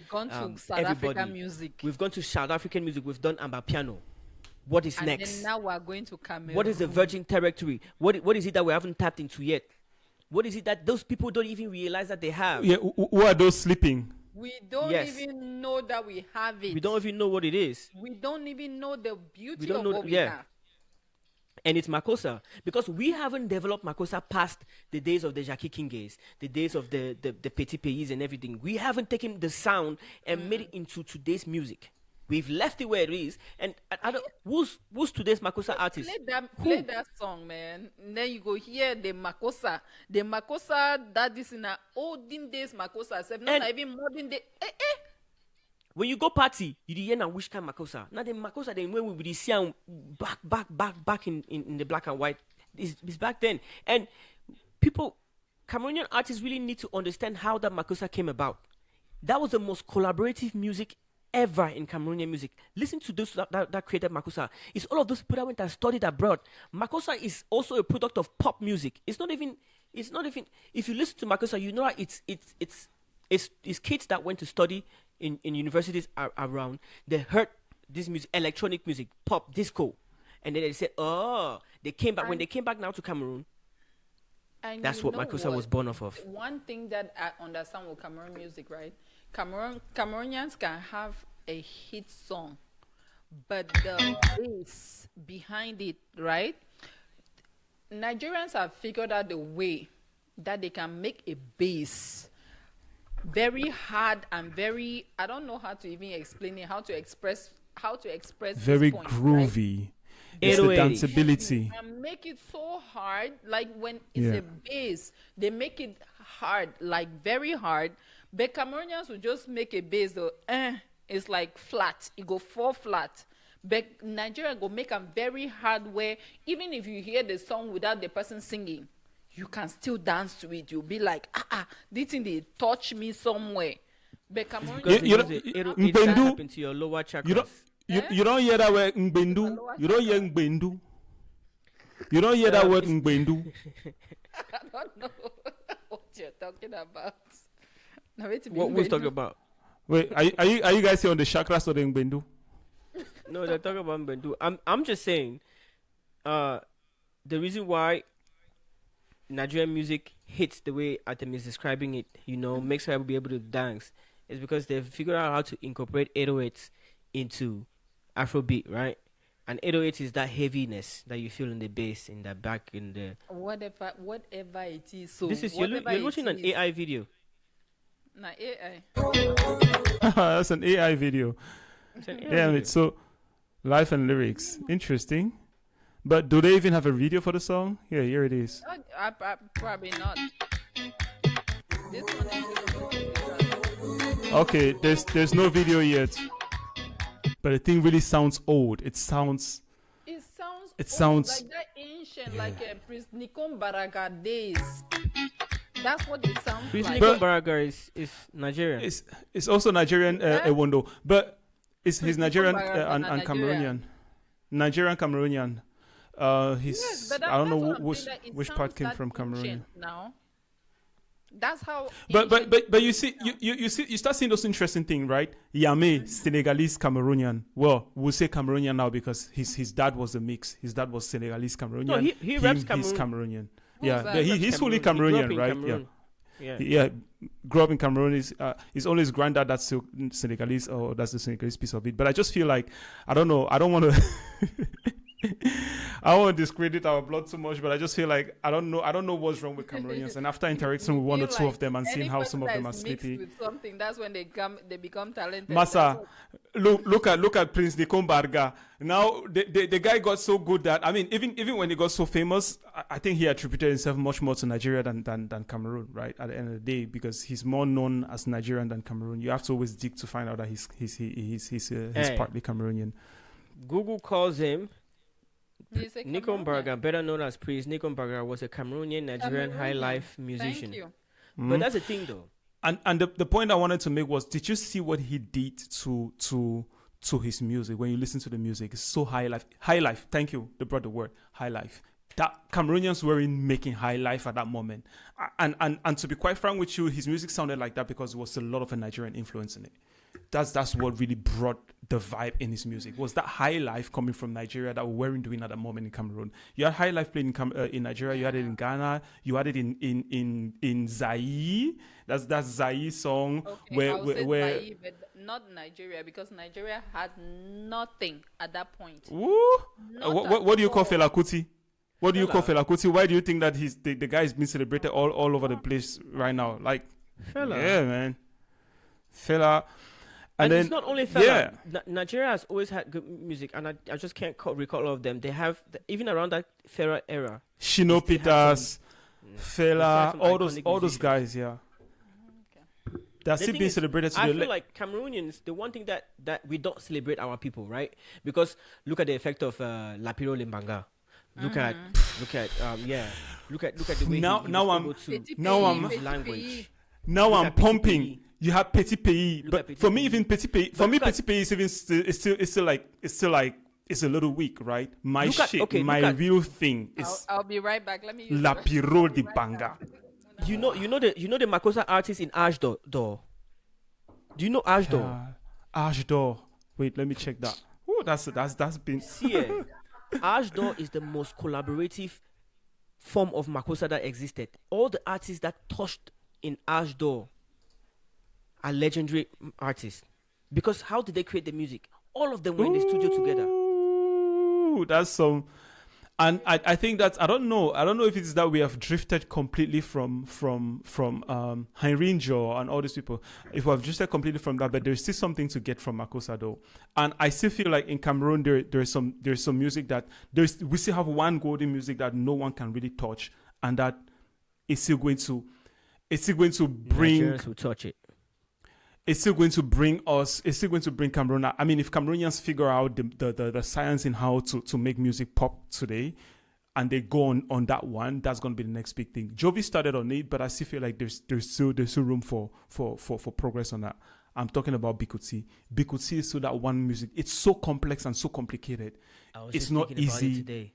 gone to South African music. We've gone to South African music. We've done Amapiano. What is next? And then now we're going to Cameroon. What is the virgin territory? What is it that we haven't tapped into yet? What is it that those people don't even realize that they have? Yeah, who are those sleeping? We don't even know that we have it. We don't even know what it is. We don't even know the beauty of what we have. And it's Makossa, because we haven't developed Makossa past the days of the Jackie Kingays, the days of the Petit Pays and everything. We haven't taken the sound and made it into today's music. We've left it where it is. And I don't, who's today's Makossa artist? Play that song, man. And then you go hear the Makossa. The Makossa that is in our olden days Makossa, not even modern day. When you go party, you hear now which kind Makossa. Now the Makossa, then when we see back in the black and white, is back then. And Cameroonian artists really need to understand how that Makossa came about. That was the most collaborative music ever in Cameroonian music. Listen to those that created Makossa. It's all of those people that went and studied abroad. Makossa is also a product of pop music. It's not even. If you listen to Makossa, you know it's kids that went to study in universities around. They heard this music, electronic music, pop, disco, and then they said, "Oh, they came back." When they came back now to Cameroon, that's what Makossa was born off of. One thing that I understand with Cameroon music, right? Cameroonians can have a hit song, but the bass behind it, right? Nigerians have figured out the way that they can make a bass very hard and very, I don't know how to even explain it, how to express very this point, groovy. Right? It's the danceability. And make it so hard, like when it's a bass, they make it hard, like very hard. But Cameroonians will just make a bass though, it's like flat. It go fall flat. But Nigeria go make them very hard where even if you hear the song without the person singing, you can still dance to it. You'll be like, this thing they touch me somewhere. But Cameroonians, it happen to your lower chakras. You don't hear that word Ngbendu. You don't hear Ngbendu. You don't hear that word Ngbendu. I don't know what you're talking about. Now, Who's talking about? Wait, are you guys here on the chakras or the Ngbendu? No, they're talking about Ngbendu. I'm just saying, the reason why Nigerian music hits the way Atem is describing it, makes her be able to dance, is because they've figured out how to incorporate 808s into Afrobeat, right? And 808 is that heaviness that you feel in the bass, in the back, in the whatever it is. So this is you're watching an AI video. Nah, AI. That's an AI video. Damn it! So, life and lyrics, interesting. But do they even have a video for the song? Yeah, here it is. I probably not. This one is okay. There's no video yet. But the thing really sounds old. It sounds old, like that ancient, like Prince Nikon Baraga days. That's what it sounds Prince like. Nikon Baraga is Nigerian. It's also Nigerian, Ewondo, but he's Nigerian and Cameroonian. Nigerian Cameroonian. He's I don't know which part came from Cameroon. Now, that's how. But you see, you start seeing those interesting things, right? Yame, Senegalese Cameroonian. Well, we'll say Cameroonian now because his dad was a mix. His dad was Senegalese Cameroonian. No, he raps Cameroon. He's Cameroonian. He's fully Cameroonian, right? Cameroon. Yeah. Grew up in Cameroon. Is only his granddad that's Senegalese, or that's the Senegalese piece of it. But I just feel like I don't know. I don't want to. I won't discredit our blood too much, but I just feel like I don't know what's wrong with Cameroonians. And after interacting with one or two of them and seeing how some of them are sleepy, with something, that's when they become talented. Massa, look at Prince Nikombarga. Now the guy got so good that, I mean, even when he got so famous, I think he attributed himself much more to Nigeria than Cameroon, right? At the end of the day, because he's more known as Nigerian than Cameroon. You have to always dig to find out that he's partly Cameroonian. Google calls him Nikombarga, better known as Prince Nikombarga, was a Cameroonian Nigerian high life musician. Thank you. But that's the thing, though. And the point I wanted to make was, did you see what he did to his music? When you listen to the music, it's so high life. High life. Thank you. They brought the word high life. That Cameroonians were in making high life at that moment. And to be quite frank with you, his music sounded like that because there was a lot of a Nigerian influence in it. That's what really brought the vibe in his music. Was that high life coming from Nigeria that we weren't doing at that moment in Cameroon? You had high life playing in Nigeria. You had it in Ghana. You had it in Zaire. That's Zaire song. Okay, where Zaire, but not Nigeria, because Nigeria had nothing at that point. What do you call Fela Kuti? What do you call Fela Kuti? Why do you think that the guy is being celebrated all over the place right now? Like, Fela. Yeah, man. Fela. And then, it's not only Fela. Yeah. Nigeria has always had good music, and I just can't recall all of them. They have, even around that Fela era. Shino Peters, Fela, all those guys, yeah. Okay. They're still being celebrated today. I feel like Cameroonians, the one thing that we don't celebrate our people, right? Because look at the effect of Lapiro Limbanga. Look at the way now I'm pumping. You have Petit Pays, but for me, even Petit Pays, Petit Pays is even it's a little weak, right? My real thing is. I'll be right back. Let me use La Piro di Banga. You know the Makossa artist in Ashdor. Do you know Ashdor? Ashdor. Wait, let me check that. Oh, that's been. See, Ashdor is the most collaborative form of Makossa that existed. All the artists that touched in Ashdor are legendary artists. Because how did they create the music? All of them were in the studio together. Ooh, that's some. And I think that I don't know if it's that we have drifted completely from Heinrinjo and all these people. If we have drifted completely from that, but there's still something to get from Makossa though. And I still feel like in Cameroon there's some music that we still have one golden music that no one can really touch, and that is still going to bring Nigerians will touch it. It's still going to bring Cameroon. I mean, if Cameroonians figure out the science in how to make music pop today, and they go on that one, that's going to be the next big thing. Jovi started on it, but I still feel like there's still room for progress on that. I'm talking about Bikuti. Bikuti is still that one music. It's so complex and so complicated. It's not easy.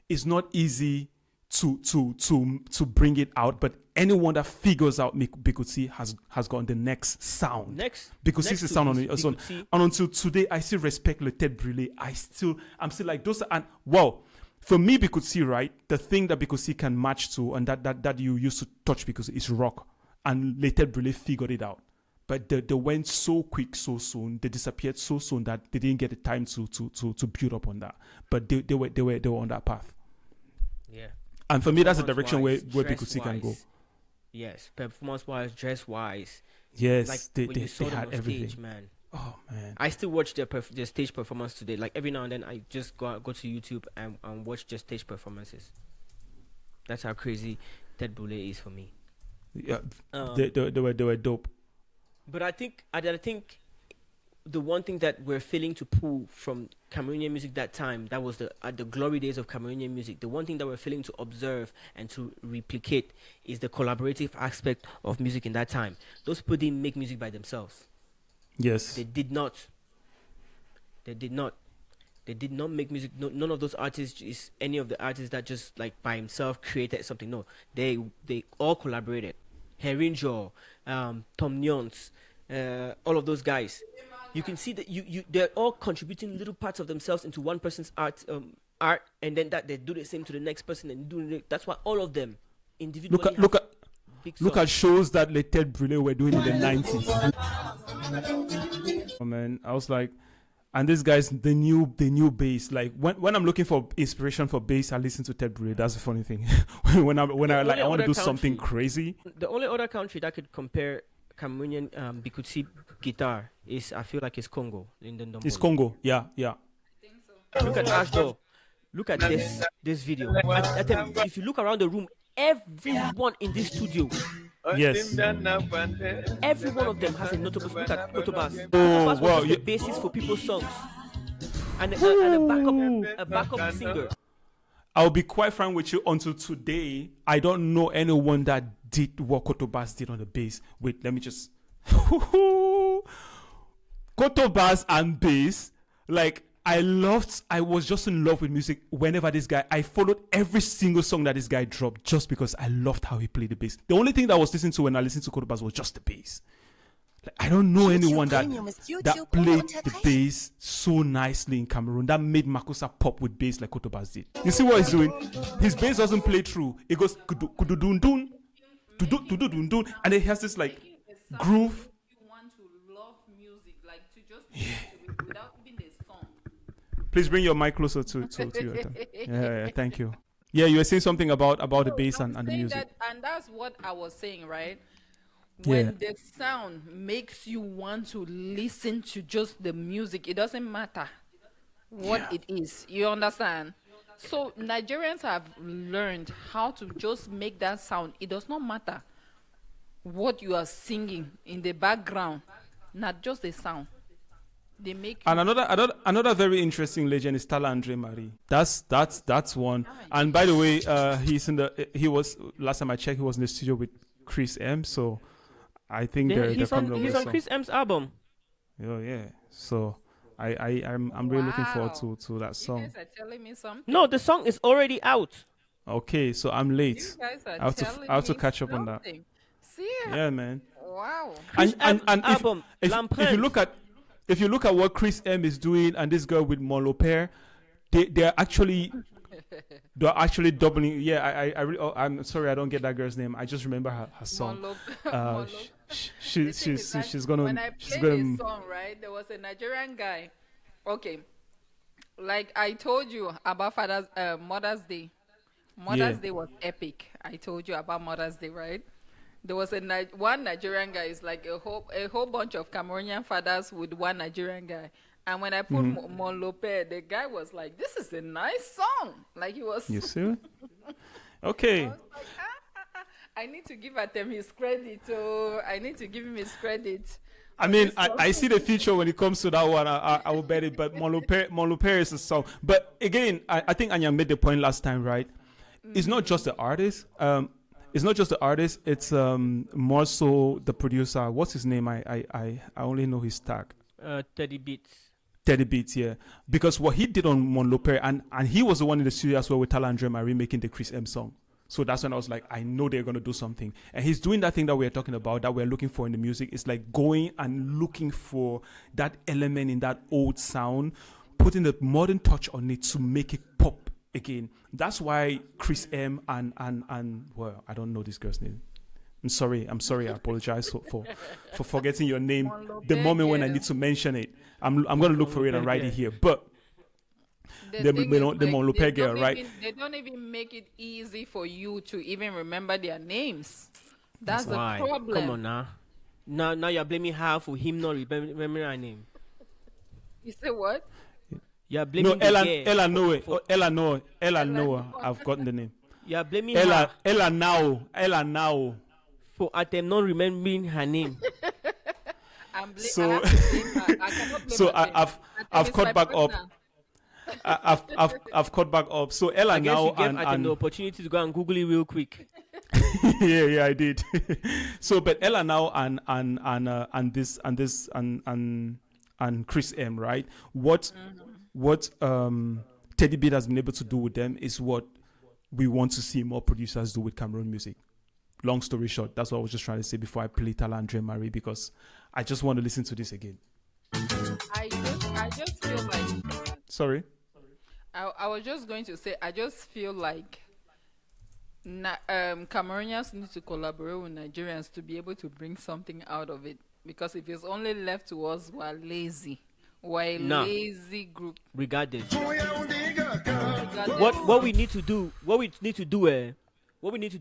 It's not easy to bring it out, but anyone that figures out Bikuti has gotten the next sound. Bikuti is the sound on it. And until today, I still respect Le Tête Brûlée. I'm still like those. And wow, for me, Bikuti, right? The thing that Bikuti can match to, and that you used to touch Bikuti is rock. And Le Tête Brûlée figured it out. But they went so quick, so soon. They disappeared so soon that they didn't get the time to build up on that. But they were on that path. Yeah. And for me, that's the direction where Bikuti can go. Yes, performance-wise, dress-wise. Yes, like they had everything. Stage, man. Oh man! I still watch their stage performance today. Like every now and then, I just go to YouTube and watch their stage performances. That's how crazy Tête Brûlée is for me. Yeah, they were dope. But I think the one thing that we're failing to pull from Cameroonian music that time, that was at the glory days of Cameroonian music, the one thing that we're failing to observe and to replicate is the collaborative aspect of music in that time. Those people didn't make music by themselves. Yes. They did not make music. No, none of those artists is any of the artists that just like by himself created something. No, they all collaborated. Herinjo, Tom Nyons, all of those guys. You can see that they're all contributing little parts of themselves into one person's art, and then that they do the same to the next person and that's why all of them individually. Look at shows that Le Tête Brûlée were doing in the 90s. Oh man, I was like, And this guy's the new bass. Like when I'm looking for inspiration for bass, I listen to Ted Bray. That's the funny thing. when I want to do something crazy. The only other country that could compare Cameroonian Bikuti guitar is, I feel like, it's Congo in the number. It's Congo. Yeah. Look at Ashdo. Look at this video. I tell you, if you look around the room, everyone in this studio, yes, every one of them has a notable. Look at Kotobas. Oh, wow. The basis for people's songs, and a backup singer. I'll be quite frank with you. Until today, I don't know anyone that did what Kotobas did on the bass. Wait, let me just. Kotobas and bass, like. I was just in love with music whenever this guy, I followed every single song that this guy dropped just because I loved how he played the bass. The only thing that I was listening to when I listened to Kotobas was just the bass. Like, I don't know anyone that played the bass so nicely in Cameroon, that made Makossa pop with bass like Kotobas did. You see what he's doing? His bass doesn't play through. It goes kudu kudu dun dun, kudu kudu dun dun, and it has this like groove. You want to love music, like to just without even the song. Please bring your mic closer to your tongue. Yeah, thank you. Yeah, you were saying something about the bass and the music. And that's what I was saying, right? When the sound makes you want to listen to just the music, it doesn't matter what it is. You understand? So Nigerians have learned how to just make that sound. It does not matter what you are singing in the background, not just the sound. They make and another very interesting legend is Tala Andre Marie. That's one. And by the way, he was last time I checked, he was in the studio with Chris M. So I think he's on Chris M's album. Oh yeah. So I'm really looking forward to that song. You guys are telling me something. No, the song is already out. Okay, so I'm late. You guys are I have to catch up on that. See? Yeah, man. Wow. And album, if you look at what Chris M is doing and this girl with Monloper, they're actually doubling. Yeah, I'm sorry, I don't get that girl's name. I just remember her song. She's gonna. When I played this song, right, there was a Nigerian guy. Okay, like I told you about Mother's Day. Mother's Day was epic. I told you about Mother's Day, right? There was one Nigerian guy. It's like a whole bunch of Cameroonian fathers with one Nigerian guy. And when I put Mon Lopez, the guy was like, "This is a nice song." Like he was. You see? Okay. I was like, I need to give him his credit. Oh, I need to give him his credit. I mean, I see the future when it comes to that one. I will bet it. But Mon Lopez is a song. But again, I think Anya made the point last time, right? It's not just the artist. It's not just the artist. It's more so the producer. What's his name? I only know his tag. Teddy Beats. Teddy Beats, yeah. Because what he did on Mon Lopez, and he was the one in the studio as well with Tala Andre Marie making the Chris M song. So that's when I was like, I know they're going to do something. And he's doing that thing that we're talking about, that we're looking for in the music. It's like going and looking for that element in that old sound, putting the modern touch on it to make it pop again. That's why Chris M and well, I don't know this girl's name. I'm sorry. I apologize for forgetting your name the moment when I need to mention it. I'm going to look for it and write it here. But the Mon Lopez girl, right? They don't even make it easy for you to even remember their names. That's the why. problem. Come on now. Now you're blaming her for him not remembering her name. You say what? You're blaming Ella Noah. I've gotten the name. You're blaming Ella now. For Atem not remembering her name. So I've caught back up. I've caught back up. So Ella now and the opportunity to go and Google it real quick. yeah, I did. So, but Ella now and Chris M, right? What Teddy Beat has been able to do with them is what we want to see more producers do with Cameroon music. Long story short, that's what I was just trying to say before I play Tala Andre Marie, because I just want to listen to this again. I just feel like. Sorry. I was just going to say, I just feel like Cameroonians need to collaborate with Nigerians to be able to bring something out of it. Because if it's only left to us, we're lazy. We're a Nah. lazy group. Regardless. Regardless. What we need to do,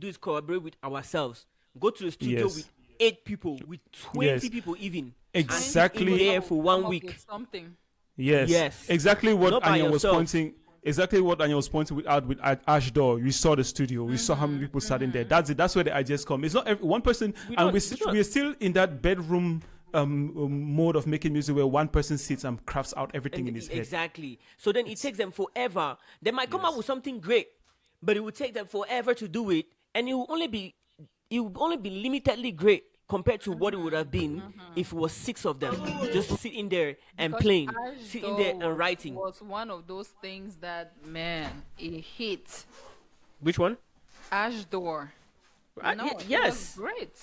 is collaborate with ourselves. Go to the studio Yes. with 8 people, with 20 Yes. people even. Exactly. In there for 1 Come up week. with something. Yes. Yes. Exactly what Not by Anya was yourself. pointing. Exactly what Anya was pointing out with Ash Door. We saw the studio. We saw how many people sat in there. That's it. That's where the ideas come. It's not one person, and we're still in that bedroom mode of making music where one person sits and crafts out everything in his head. Exactly. So then it takes them forever. They might come up with something great, but it will take them forever to do it, and it will only be limitedly great compared to what it would have been if it was 6 of them just sitting there and Because playing, Ash sitting there Door and writing. was one of those things that, man, it hit. Which one? Ash Door. No, it yes. was great.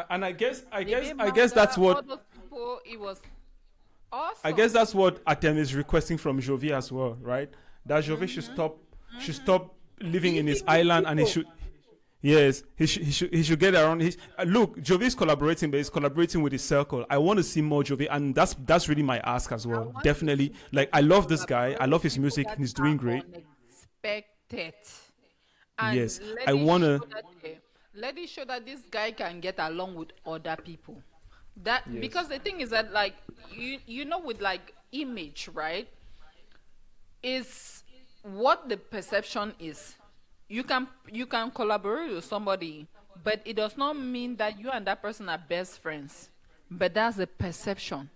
And I guess David that's Manda, what all those people, it was awesome. I guess that's what Atem is requesting from Jovi as well, right? That Jovi should stop living in his island, and he should. Yes, he should get around. Look, Jovi is collaborating, but he's collaborating with his circle. I want to see more Jovi, and that's really my ask as well. Definitely, like I love this guy. I love his music. He's doing great. Unexpected. And Yes, I wanna. Let it show that this guy can get along with other people. Because the thing is that, like, you know, with like image, right? Is what the perception is. You can collaborate with somebody, but it does not mean that you and that person are best friends. But that's the perception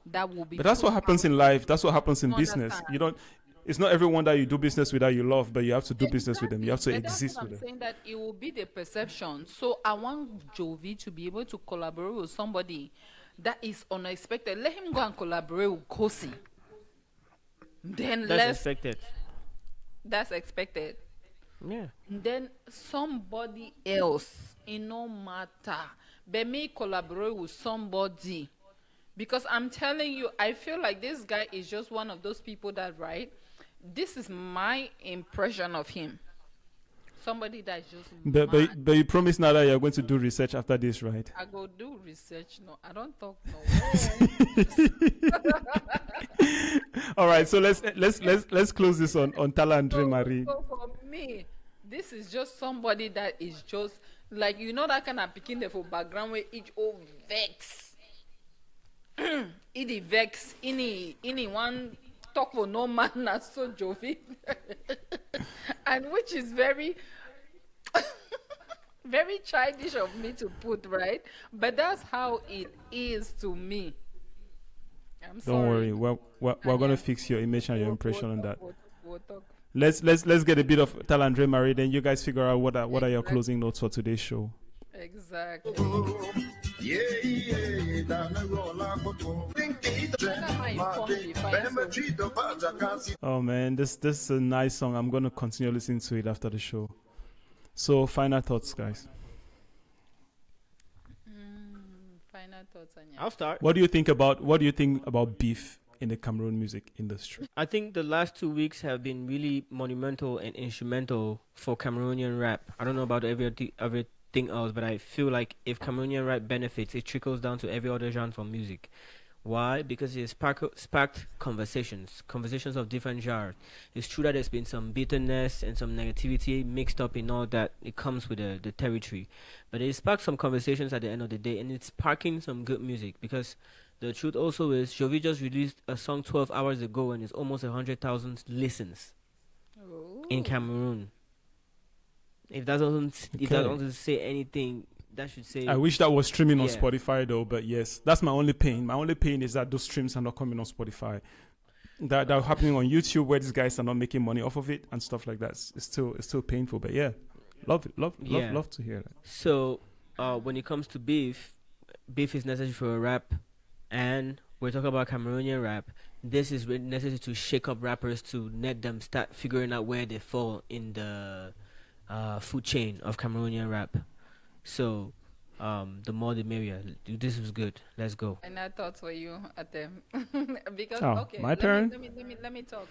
that will be. But that's what happens in life. That's what happens in You business. understand? You don't. It's not everyone that you do business with that you love, but you have to do business with them. You have to But exist that's what with I'm them. saying, that it will be the perception. So I want Jovi to be able to collaborate with somebody that is unexpected. Let him go and collaborate with Kosi. Then That's expected. That's expected. Yeah. Then somebody else, it no matter, but me collaborate with somebody. Because I'm telling you, I feel like this guy is just one of those people that, right? This is my impression of him. Somebody that is just But you promise now that you're going to do research after this, right? I go do research. No, I don't talk no way. All right, so let's close this on Tala Andre Marie. So for me, this is just somebody that is just like, you know, that kind of picking the for background where each old vex. It vex any one talk for no man as so Jovi. And which is very very childish of me to put, right? But that's how it is to me. I'm sorry. Don't worry, we're gonna fix your image and your impression on that. We'll talk. Let's get a bit of Tala Andre Marie, then you guys figure out what are your closing notes for today's show. Exactly. Oh man, this is a nice song. I'm gonna continue listening to it after the show. So final thoughts, guys. Final thoughts, Anya. I'll start. What do you think about beef in the Cameroon music industry? I think the last 2 weeks have been really monumental and instrumental for Cameroonian rap. I don't know about everything else, but I feel like if Cameroonian rap benefits, it trickles down to every other genre of music. Why? Because it sparked conversations of different genres. It's true that there's been some bitterness and some negativity mixed up in all that. It comes with the territory. But it sparked some conversations at the end of the day, and it's sparking some good music, because the truth also is Jovi just released a song 12 hours ago and it's almost 100,000 listens in Cameroon. If that doesn't say anything, that should say. I wish that was streaming on Spotify though, but yes, that's my only pain. My only pain is that those streams are not coming on Spotify. That are happening on YouTube, where these guys are not making money off of it and stuff like that. It's still painful, but yeah, love to hear that. So when it comes to beef is necessary for a rap, and we're talking about Cameroonian rap. This is really necessary to shake up rappers, to let them start figuring out where they fall in the food chain of Cameroonian rap. So, the more the merrier. This was good. Let's go. And I thought for you, Atem, because okay, my turn. Let me talk.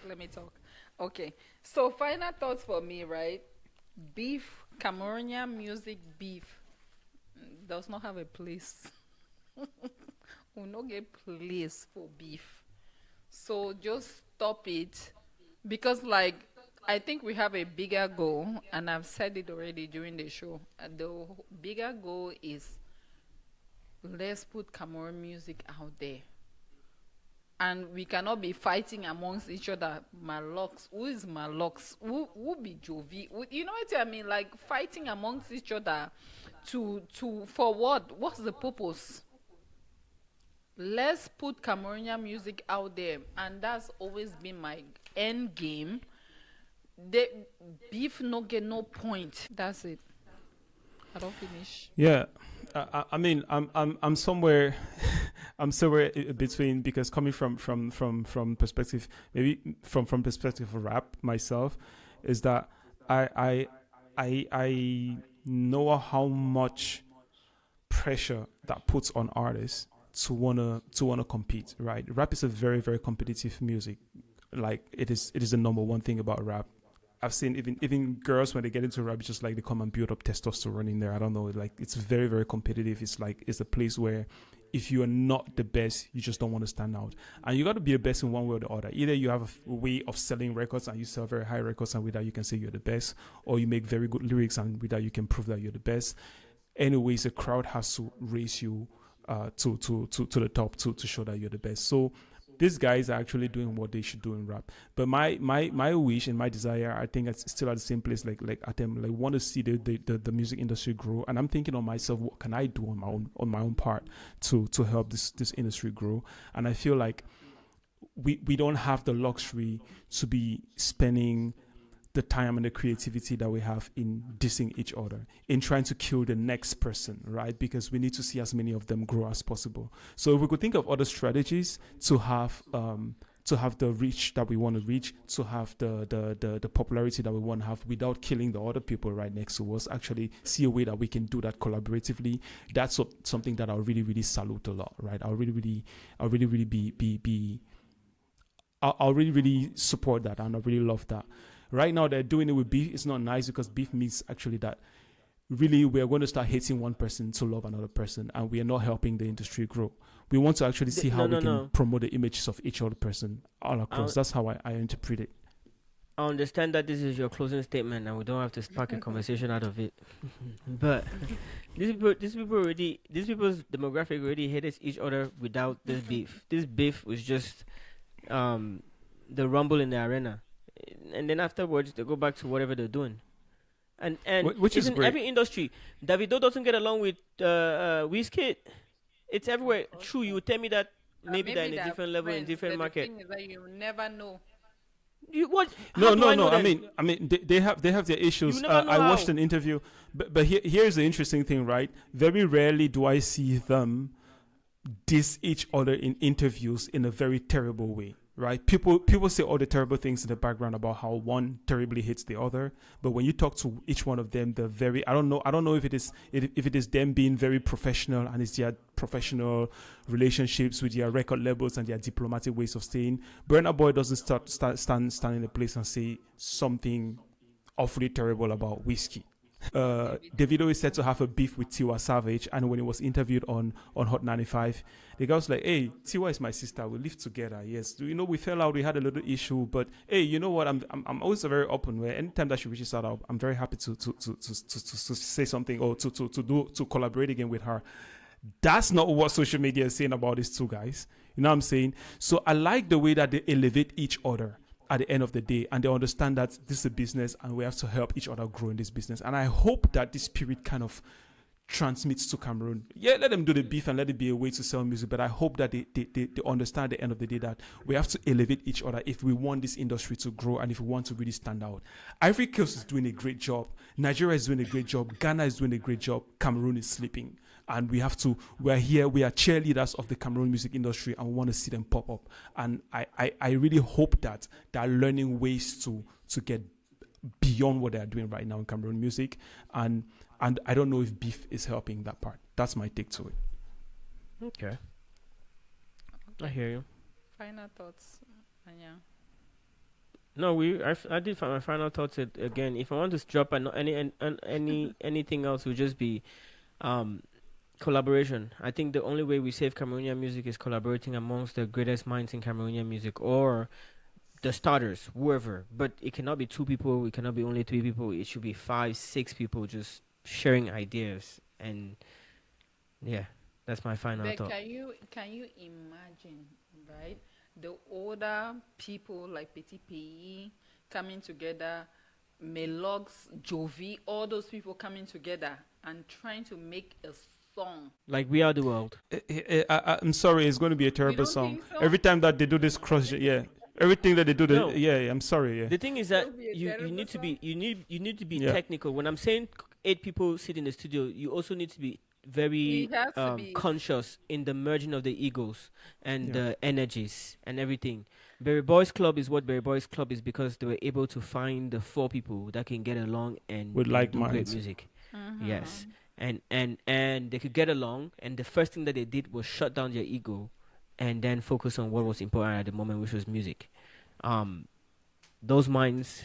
Okay, so final thoughts for me, right? Beef, Cameroonian music, beef does not have a place. We no get place for beef. So just stop it, because like I think we have a bigger goal, and I've said it already during the show. The bigger goal is, let's put Cameroon music out there. And we cannot be fighting amongst each other. Malox, who is Malox? Who be Jovi? You know what I mean? Like fighting amongst each other for what? What's the purpose? Let's put Cameroonian music out there, and that's always been my end game. The beef no get no point. That's it. I don't finish. Yeah, I mean, I'm somewhere, I'm somewhere between, because coming from perspective, maybe from perspective of rap myself, is that I know how much pressure that puts on artists to wanna compete. Right, rap is a very very competitive music. Like it is the number one thing about rap. I've seen even girls, when they get into rap, it's just like they come and build up testosterone in there. I don't know, like it's very very competitive. It's like it's a place where if you are not the best, you just don't want to stand out, and you got to be the best in one way or the other. Either you have a way of selling records and you sell very high records, and with that you can say you're the best, or you make very good lyrics and with that you can prove that you're the best. Anyways, the crowd has to raise you to the top to show that you're the best. So these guys are actually doing what they should do in rap. But my wish and my desire, I think it's still at the same place, like Atem, like want to see the music industry grow. And I'm thinking on myself, what can I do on my own part to help this industry grow? And I feel like we don't have the luxury to be spending the time and the creativity that we have in dissing each other, in trying to kill the next person, right? Because we need to see as many of them grow as possible. So if we could think of other strategies to have the reach that we want to reach, to have the popularity that we want to have without killing the other people right next to us, actually see a way that we can do that collaboratively. That's something that I'll really, really salute a lot, right? I'll really really support that, and I really love that. Right now, they're doing it with beef. It's not nice because beef means actually that really we're going to start hating one person to love another person, and we are not helping the industry grow. We want to actually see how we can promote the images of each other person all across. That's how I interpret it. I understand that this is your closing statement, and we don't have to spark a conversation out of it. But these people's demographic already hated each other without this beef. This beef was just the rumble in the arena. And then afterwards they go back to whatever they're doing, and which is in great. Every industry. Davido doesn't get along with Wizkid. It's everywhere. True, you would tell me that maybe they're in a different level, in different market. The thing is that you never know. No. I mean, they have their issues. I watched an interview, but here's the interesting thing, right? Very rarely do I see them diss each other in interviews in a very terrible way. Right, people say all the terrible things in the background about how one terribly hates the other, but when you talk to each one of them, they're very. I don't know if it is them being very professional, and it's their professional relationships with their record labels and their diplomatic ways of saying. Burna Boy doesn't stand in a place and say something awfully terrible about whiskey. Davido is said to have a beef with Tiwa Savage, and when he was interviewed on Hot 95, the guy was like, "Hey, Tiwa is my sister. We live together. Yes, we fell out. We had a little issue, but hey, you know what? I'm always very open. Where anytime that she reaches out, I'm very happy to say something or to collaborate again with her." That's not what social media is saying about these two guys. You know what I'm saying? So I like the way that they elevate each other at the end of the day, and they understand that this is a business and we have to help each other grow in this business. And I hope that this spirit kind of transmits to Cameroon. Yeah, let them do the beef and let it be a way to sell music, but I hope that they understand at the end of the day that we have to elevate each other if we want this industry to grow and if we want to really stand out. Ivory Coast is doing a great job. Nigeria is doing a great job. Ghana is doing a great job. Cameroon is sleeping. And we are cheerleaders of the Cameroon music industry, and we want to see them pop up. And I really hope that they're learning ways to get beyond what they're doing right now in Cameroon music. And I don't know if beef is helping that part. That's my take to it. Okay. I hear you. Final thoughts, Anya? No, I did find my final thoughts again. If I want to drop anything else, would just be Collaboration. I think the only way we save Cameroonian music is collaborating amongst the greatest minds in Cameroonian music, or the starters, whoever. But it cannot be 2 people. It cannot be only 3 people. It should be 5, 6 people just sharing ideas. And yeah, that's my final But thought. can you imagine, right? The older people like Petit Pays coming together, Melox, Jovi, all those people coming together and trying to make a song. Like We Are the World. I'm sorry, it's going to be a terrible don't song. think so? Every time that they do this cross, yeah, everything that they do, No. I'm sorry, yeah. The thing is that It'll be a you terrible need to song. be you need to be Yeah. technical. When I'm saying 8 people sit in the studio, you also need to be very It has to be- conscious in the merging of the egos and Yeah. the energies and everything. Berry Boys Club is what Berry Boys Club is because they were able to find the 4 people that can get along and With and like do great minds. music. Yes. And they could get along, and the first thing that they did was shut down their ego and then focus on what was important at the moment, which was music. Those minds,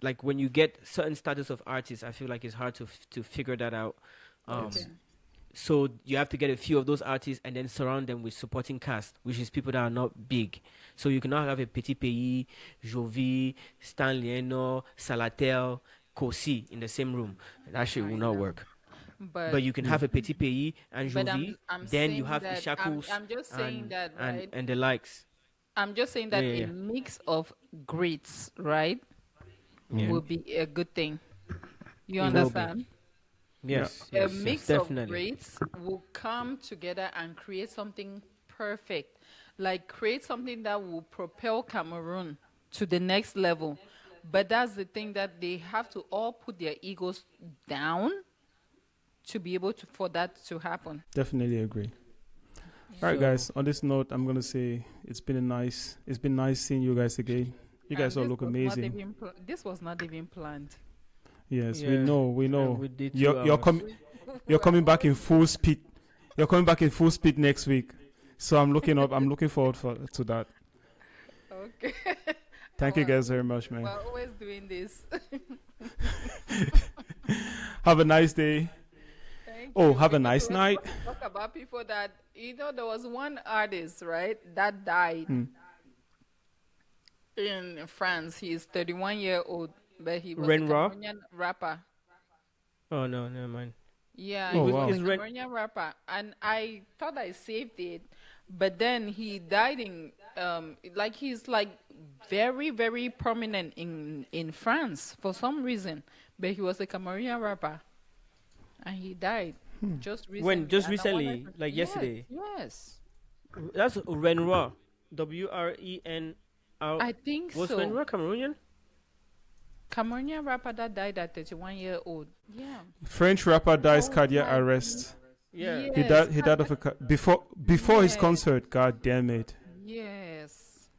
like when you get certain status of artists, I feel like it's hard to figure that out. Okay. So you have to get a few of those artists and then surround them with supporting cast, which is people that are not big. So you cannot have a Petit Pays, Jovi, Stanley Eno, Salatel, Kosi in the same room. That shit will not work. But you can have a Petit Pays and But Jovi, I'm then you saying have that- Ishakus I'm just saying and, that, right? and the likes. I'm just saying that Yeah. a mix of greats, right, Yeah. will be a good thing. You It will be. understand? Yes, A yes, mix yes, of definitely. greats will come together and create something perfect. Like create something that will propel Cameroon to the next level. But that's the thing, that they have to all put their egos down to be able to for that to happen. Definitely agree. All right, So- guys. On this note, I'm gonna say it's been nice seeing you guys again. You guys And all this look was not amazing. even this was not even planned. Yes, we Yeah. know. We did 2 You're hours. coming. You're coming back in full speed. You're coming back in full speed next week. So I'm looking forward to that. Okay. Thank you guys very much, man. We're always doing this. Have a nice day. Thank Oh, you. have a Because nice we're night. supposed to talk about people that, there was one artist, right, that died in France. He's 31-year-old, but he was a Renra? Cameroonian rapper. Oh no, never mind. Yeah, Oh, he wow. was a Is Ren- Cameroonian rapper, and I thought I saved it, but then he died in like he's like very very prominent in France for some reason, but he was a Cameroonian rapper, and he died just recently. When? Just and I recently? wanted to- Like Yes, yesterday? Yes, That's Renra. WRENR. I think Was so. Renra Cameroonian? Cameroonian rapper that died at 31-year-old. Yeah. French rapper dies Oh cardiac my arrest. Yeah. Yeah. He Yes, died of before his Yes. concert. God damn it. Yes.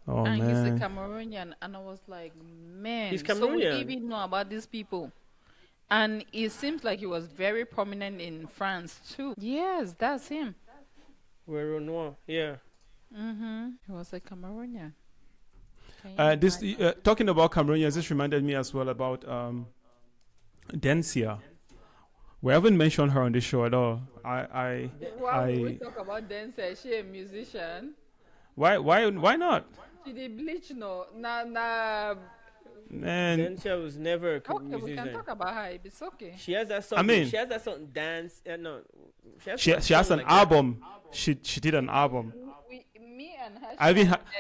Oh And he's a man. Cameroonian, and I was like, man, He's so we Cameroonian. didn't even know about these people. And it seems like he was very prominent in France too. Yes, that's him. Renoir. Yeah. He was a Cameroonian. Can you imagine? Talking about Cameroonians, this reminded me as well about Dencia. We haven't mentioned her on the show at all. Why would we talk about dancer? Is she a musician? Why not? She did bleach, no. Nah. Man, Dentia was never a Okay, we can musician. talk about her. It's okay. She has that song. I mean- she has that song. Dance. No. she has song an like that. album. She did an album. Me and her.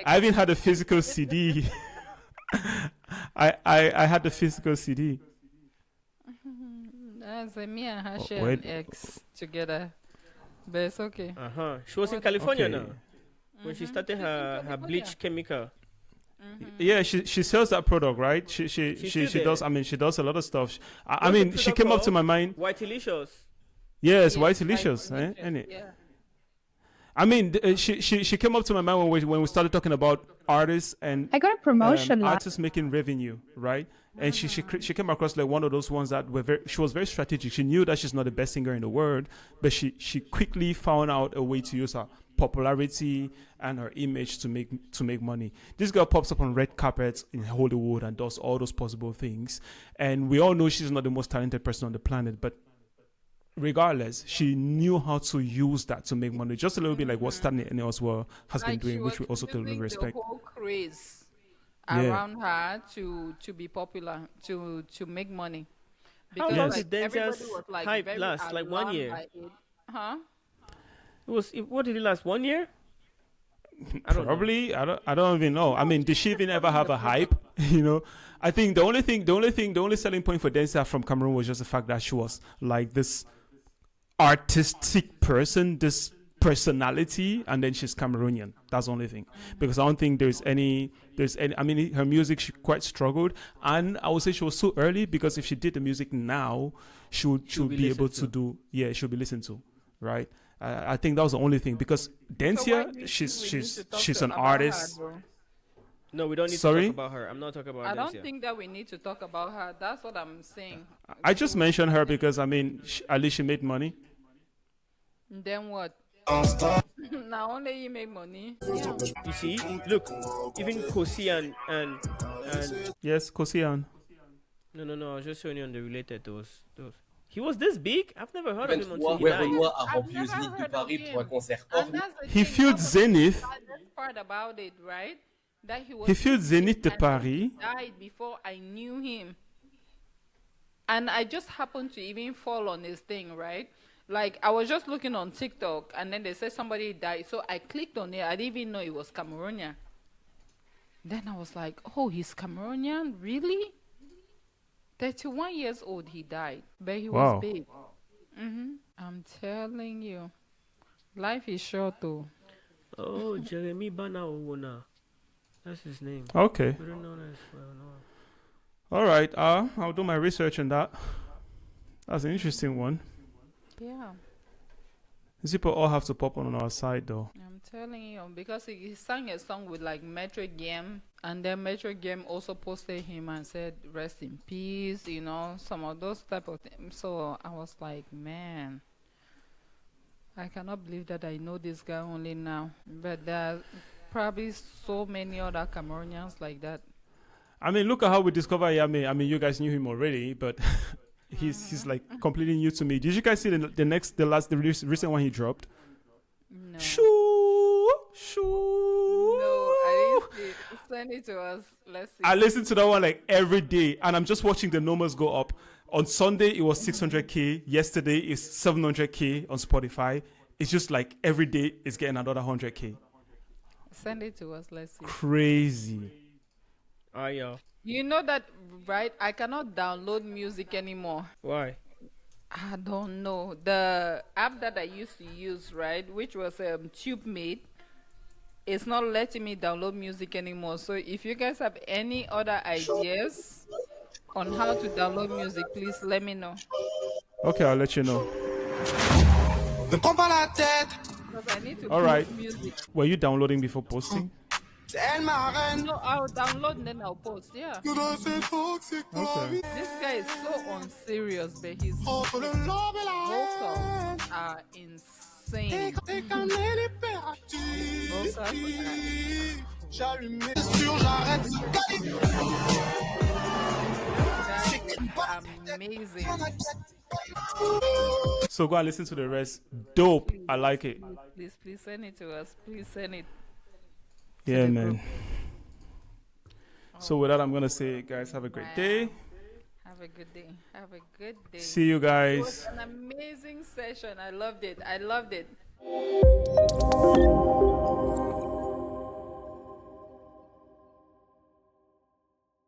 I even had a physical CD. I had the physical CD. That's me and her Oh, share wait. an ex together. But it's okay. She was in California Okay. now when she started her California. bleach chemical. Yeah, she sells that product, right? She still does. there. I mean, she does a lot of stuff. I What's the mean, she product came up to called? my mind. White Delicious. Yes, Yes, White like Delicious, delicious, innit? Yeah. I mean, she came up to my mind when we started talking about artists and I got a promotion last. artists making revenue, right? And she came across like one of those ones that she was very strategic. She knew that she's not the best singer in the world, but she quickly found out a way to use her popularity and her image to make money. This girl pops up on red carpets in Hollywood and does all those possible things. And we all know she's not the most talented person on the planet, but regardless, she knew how to use that to make money. Just a little bit like what Stanley and as well has been Like she doing, which was we also totally using the respect. whole craze Yeah. around her to be popular, to make money. How Because long Yes. did like everybody Denzia's was like hype very last? Like 1 alarmed year? by it. Huh? What did it last? 1 year? I don't know. Probably, I don't even know. I mean, did she even ever have a hype? You know, I think the only selling point for Denzia from Cameroon was just the fact that she was like this artistic person, this personality, and then she's Cameroonian. That's the only thing. Because I don't think there's any. I mean, her music she quite struggled, and I would say she was so early because if she did the music now, she would be able to do. Yeah, she'll be listened to, right? I think that was the only thing because So why do you Denzia, think we need she's to talk she's an about her, artist. though? No, we don't need Sorry? to talk about her. I'm not talking about I don't Denzia. think that we need to talk about her. That's what I'm saying. I just mentioned her because I mean, at least she made money. Then what? Now only you make money. Yeah. You see, look, even Kosi and Yes, Kosian. no, I was just showing you on the related those. He was this big? I've never heard of him until 23, he ouais, died. Renoir a I've rempli le never Zénith de heard of Paris pour un him. concert And hors that's the He thing, filled that was the Zenith. saddest part about it, right? That he was He filled big Zenith de and then Paris. he died before I knew him. And I just happened to even fall on his thing, right? Like I was just looking on TikTok and then they said somebody died. So I clicked on it. I didn't even know it was Cameroonian. Then I was like, oh, he's Cameroonian? Really? 31 years old, he died. But he Wow. was big. I'm telling you. Life is short, though. Oh, Jeremy Bana Owona. That's his name. Okay. We don't know that as well. No. All right. I'll do my research on that. That's an interesting one. Yeah, These people all have to pop on our side though. I'm telling you. Because he sang a song with like Metro Game. And then Metro Game also posted him and said, rest in peace, you know, some of those type of things. So I was like, man, I cannot believe that I know this guy only now. But there are probably so many other Cameroonians like that. I mean, look at how we discover Yame. I mean, you guys knew him already, but he's like completely new to me. Did you guys see the recent one he dropped? No. Shoo. No, I didn't see it. Send it to us. Let's see. I listen to that one like every day, and I'm just watching the numbers go up. On Sunday, it was 600K. Yesterday, it's 700K on Spotify. It's just like every day, it's getting another 100K. Send it to us. Let's see. Crazy. Yeah. You know that, right? I cannot download music anymore. Why? I don't know. The app that I used to use, right, which was TubeMate, it's not letting me download music anymore. So if you guys have any other ideas on how to download music, please let me know. Okay, I'll let you know. Because I need to All post right. music. Were you downloading before posting? No, I'll download and then I'll post. Yeah. Okay. This guy is so unserious, but his vocals are insane. Vocals are amazing. So go and listen to the rest. Dope. I like it. Please send it to us. Please send it. Yeah, the man. group. So with that, I'm gonna say, guys, have a great day. Have a good day. Have a good day. See you It was guys. an amazing session. I loved it.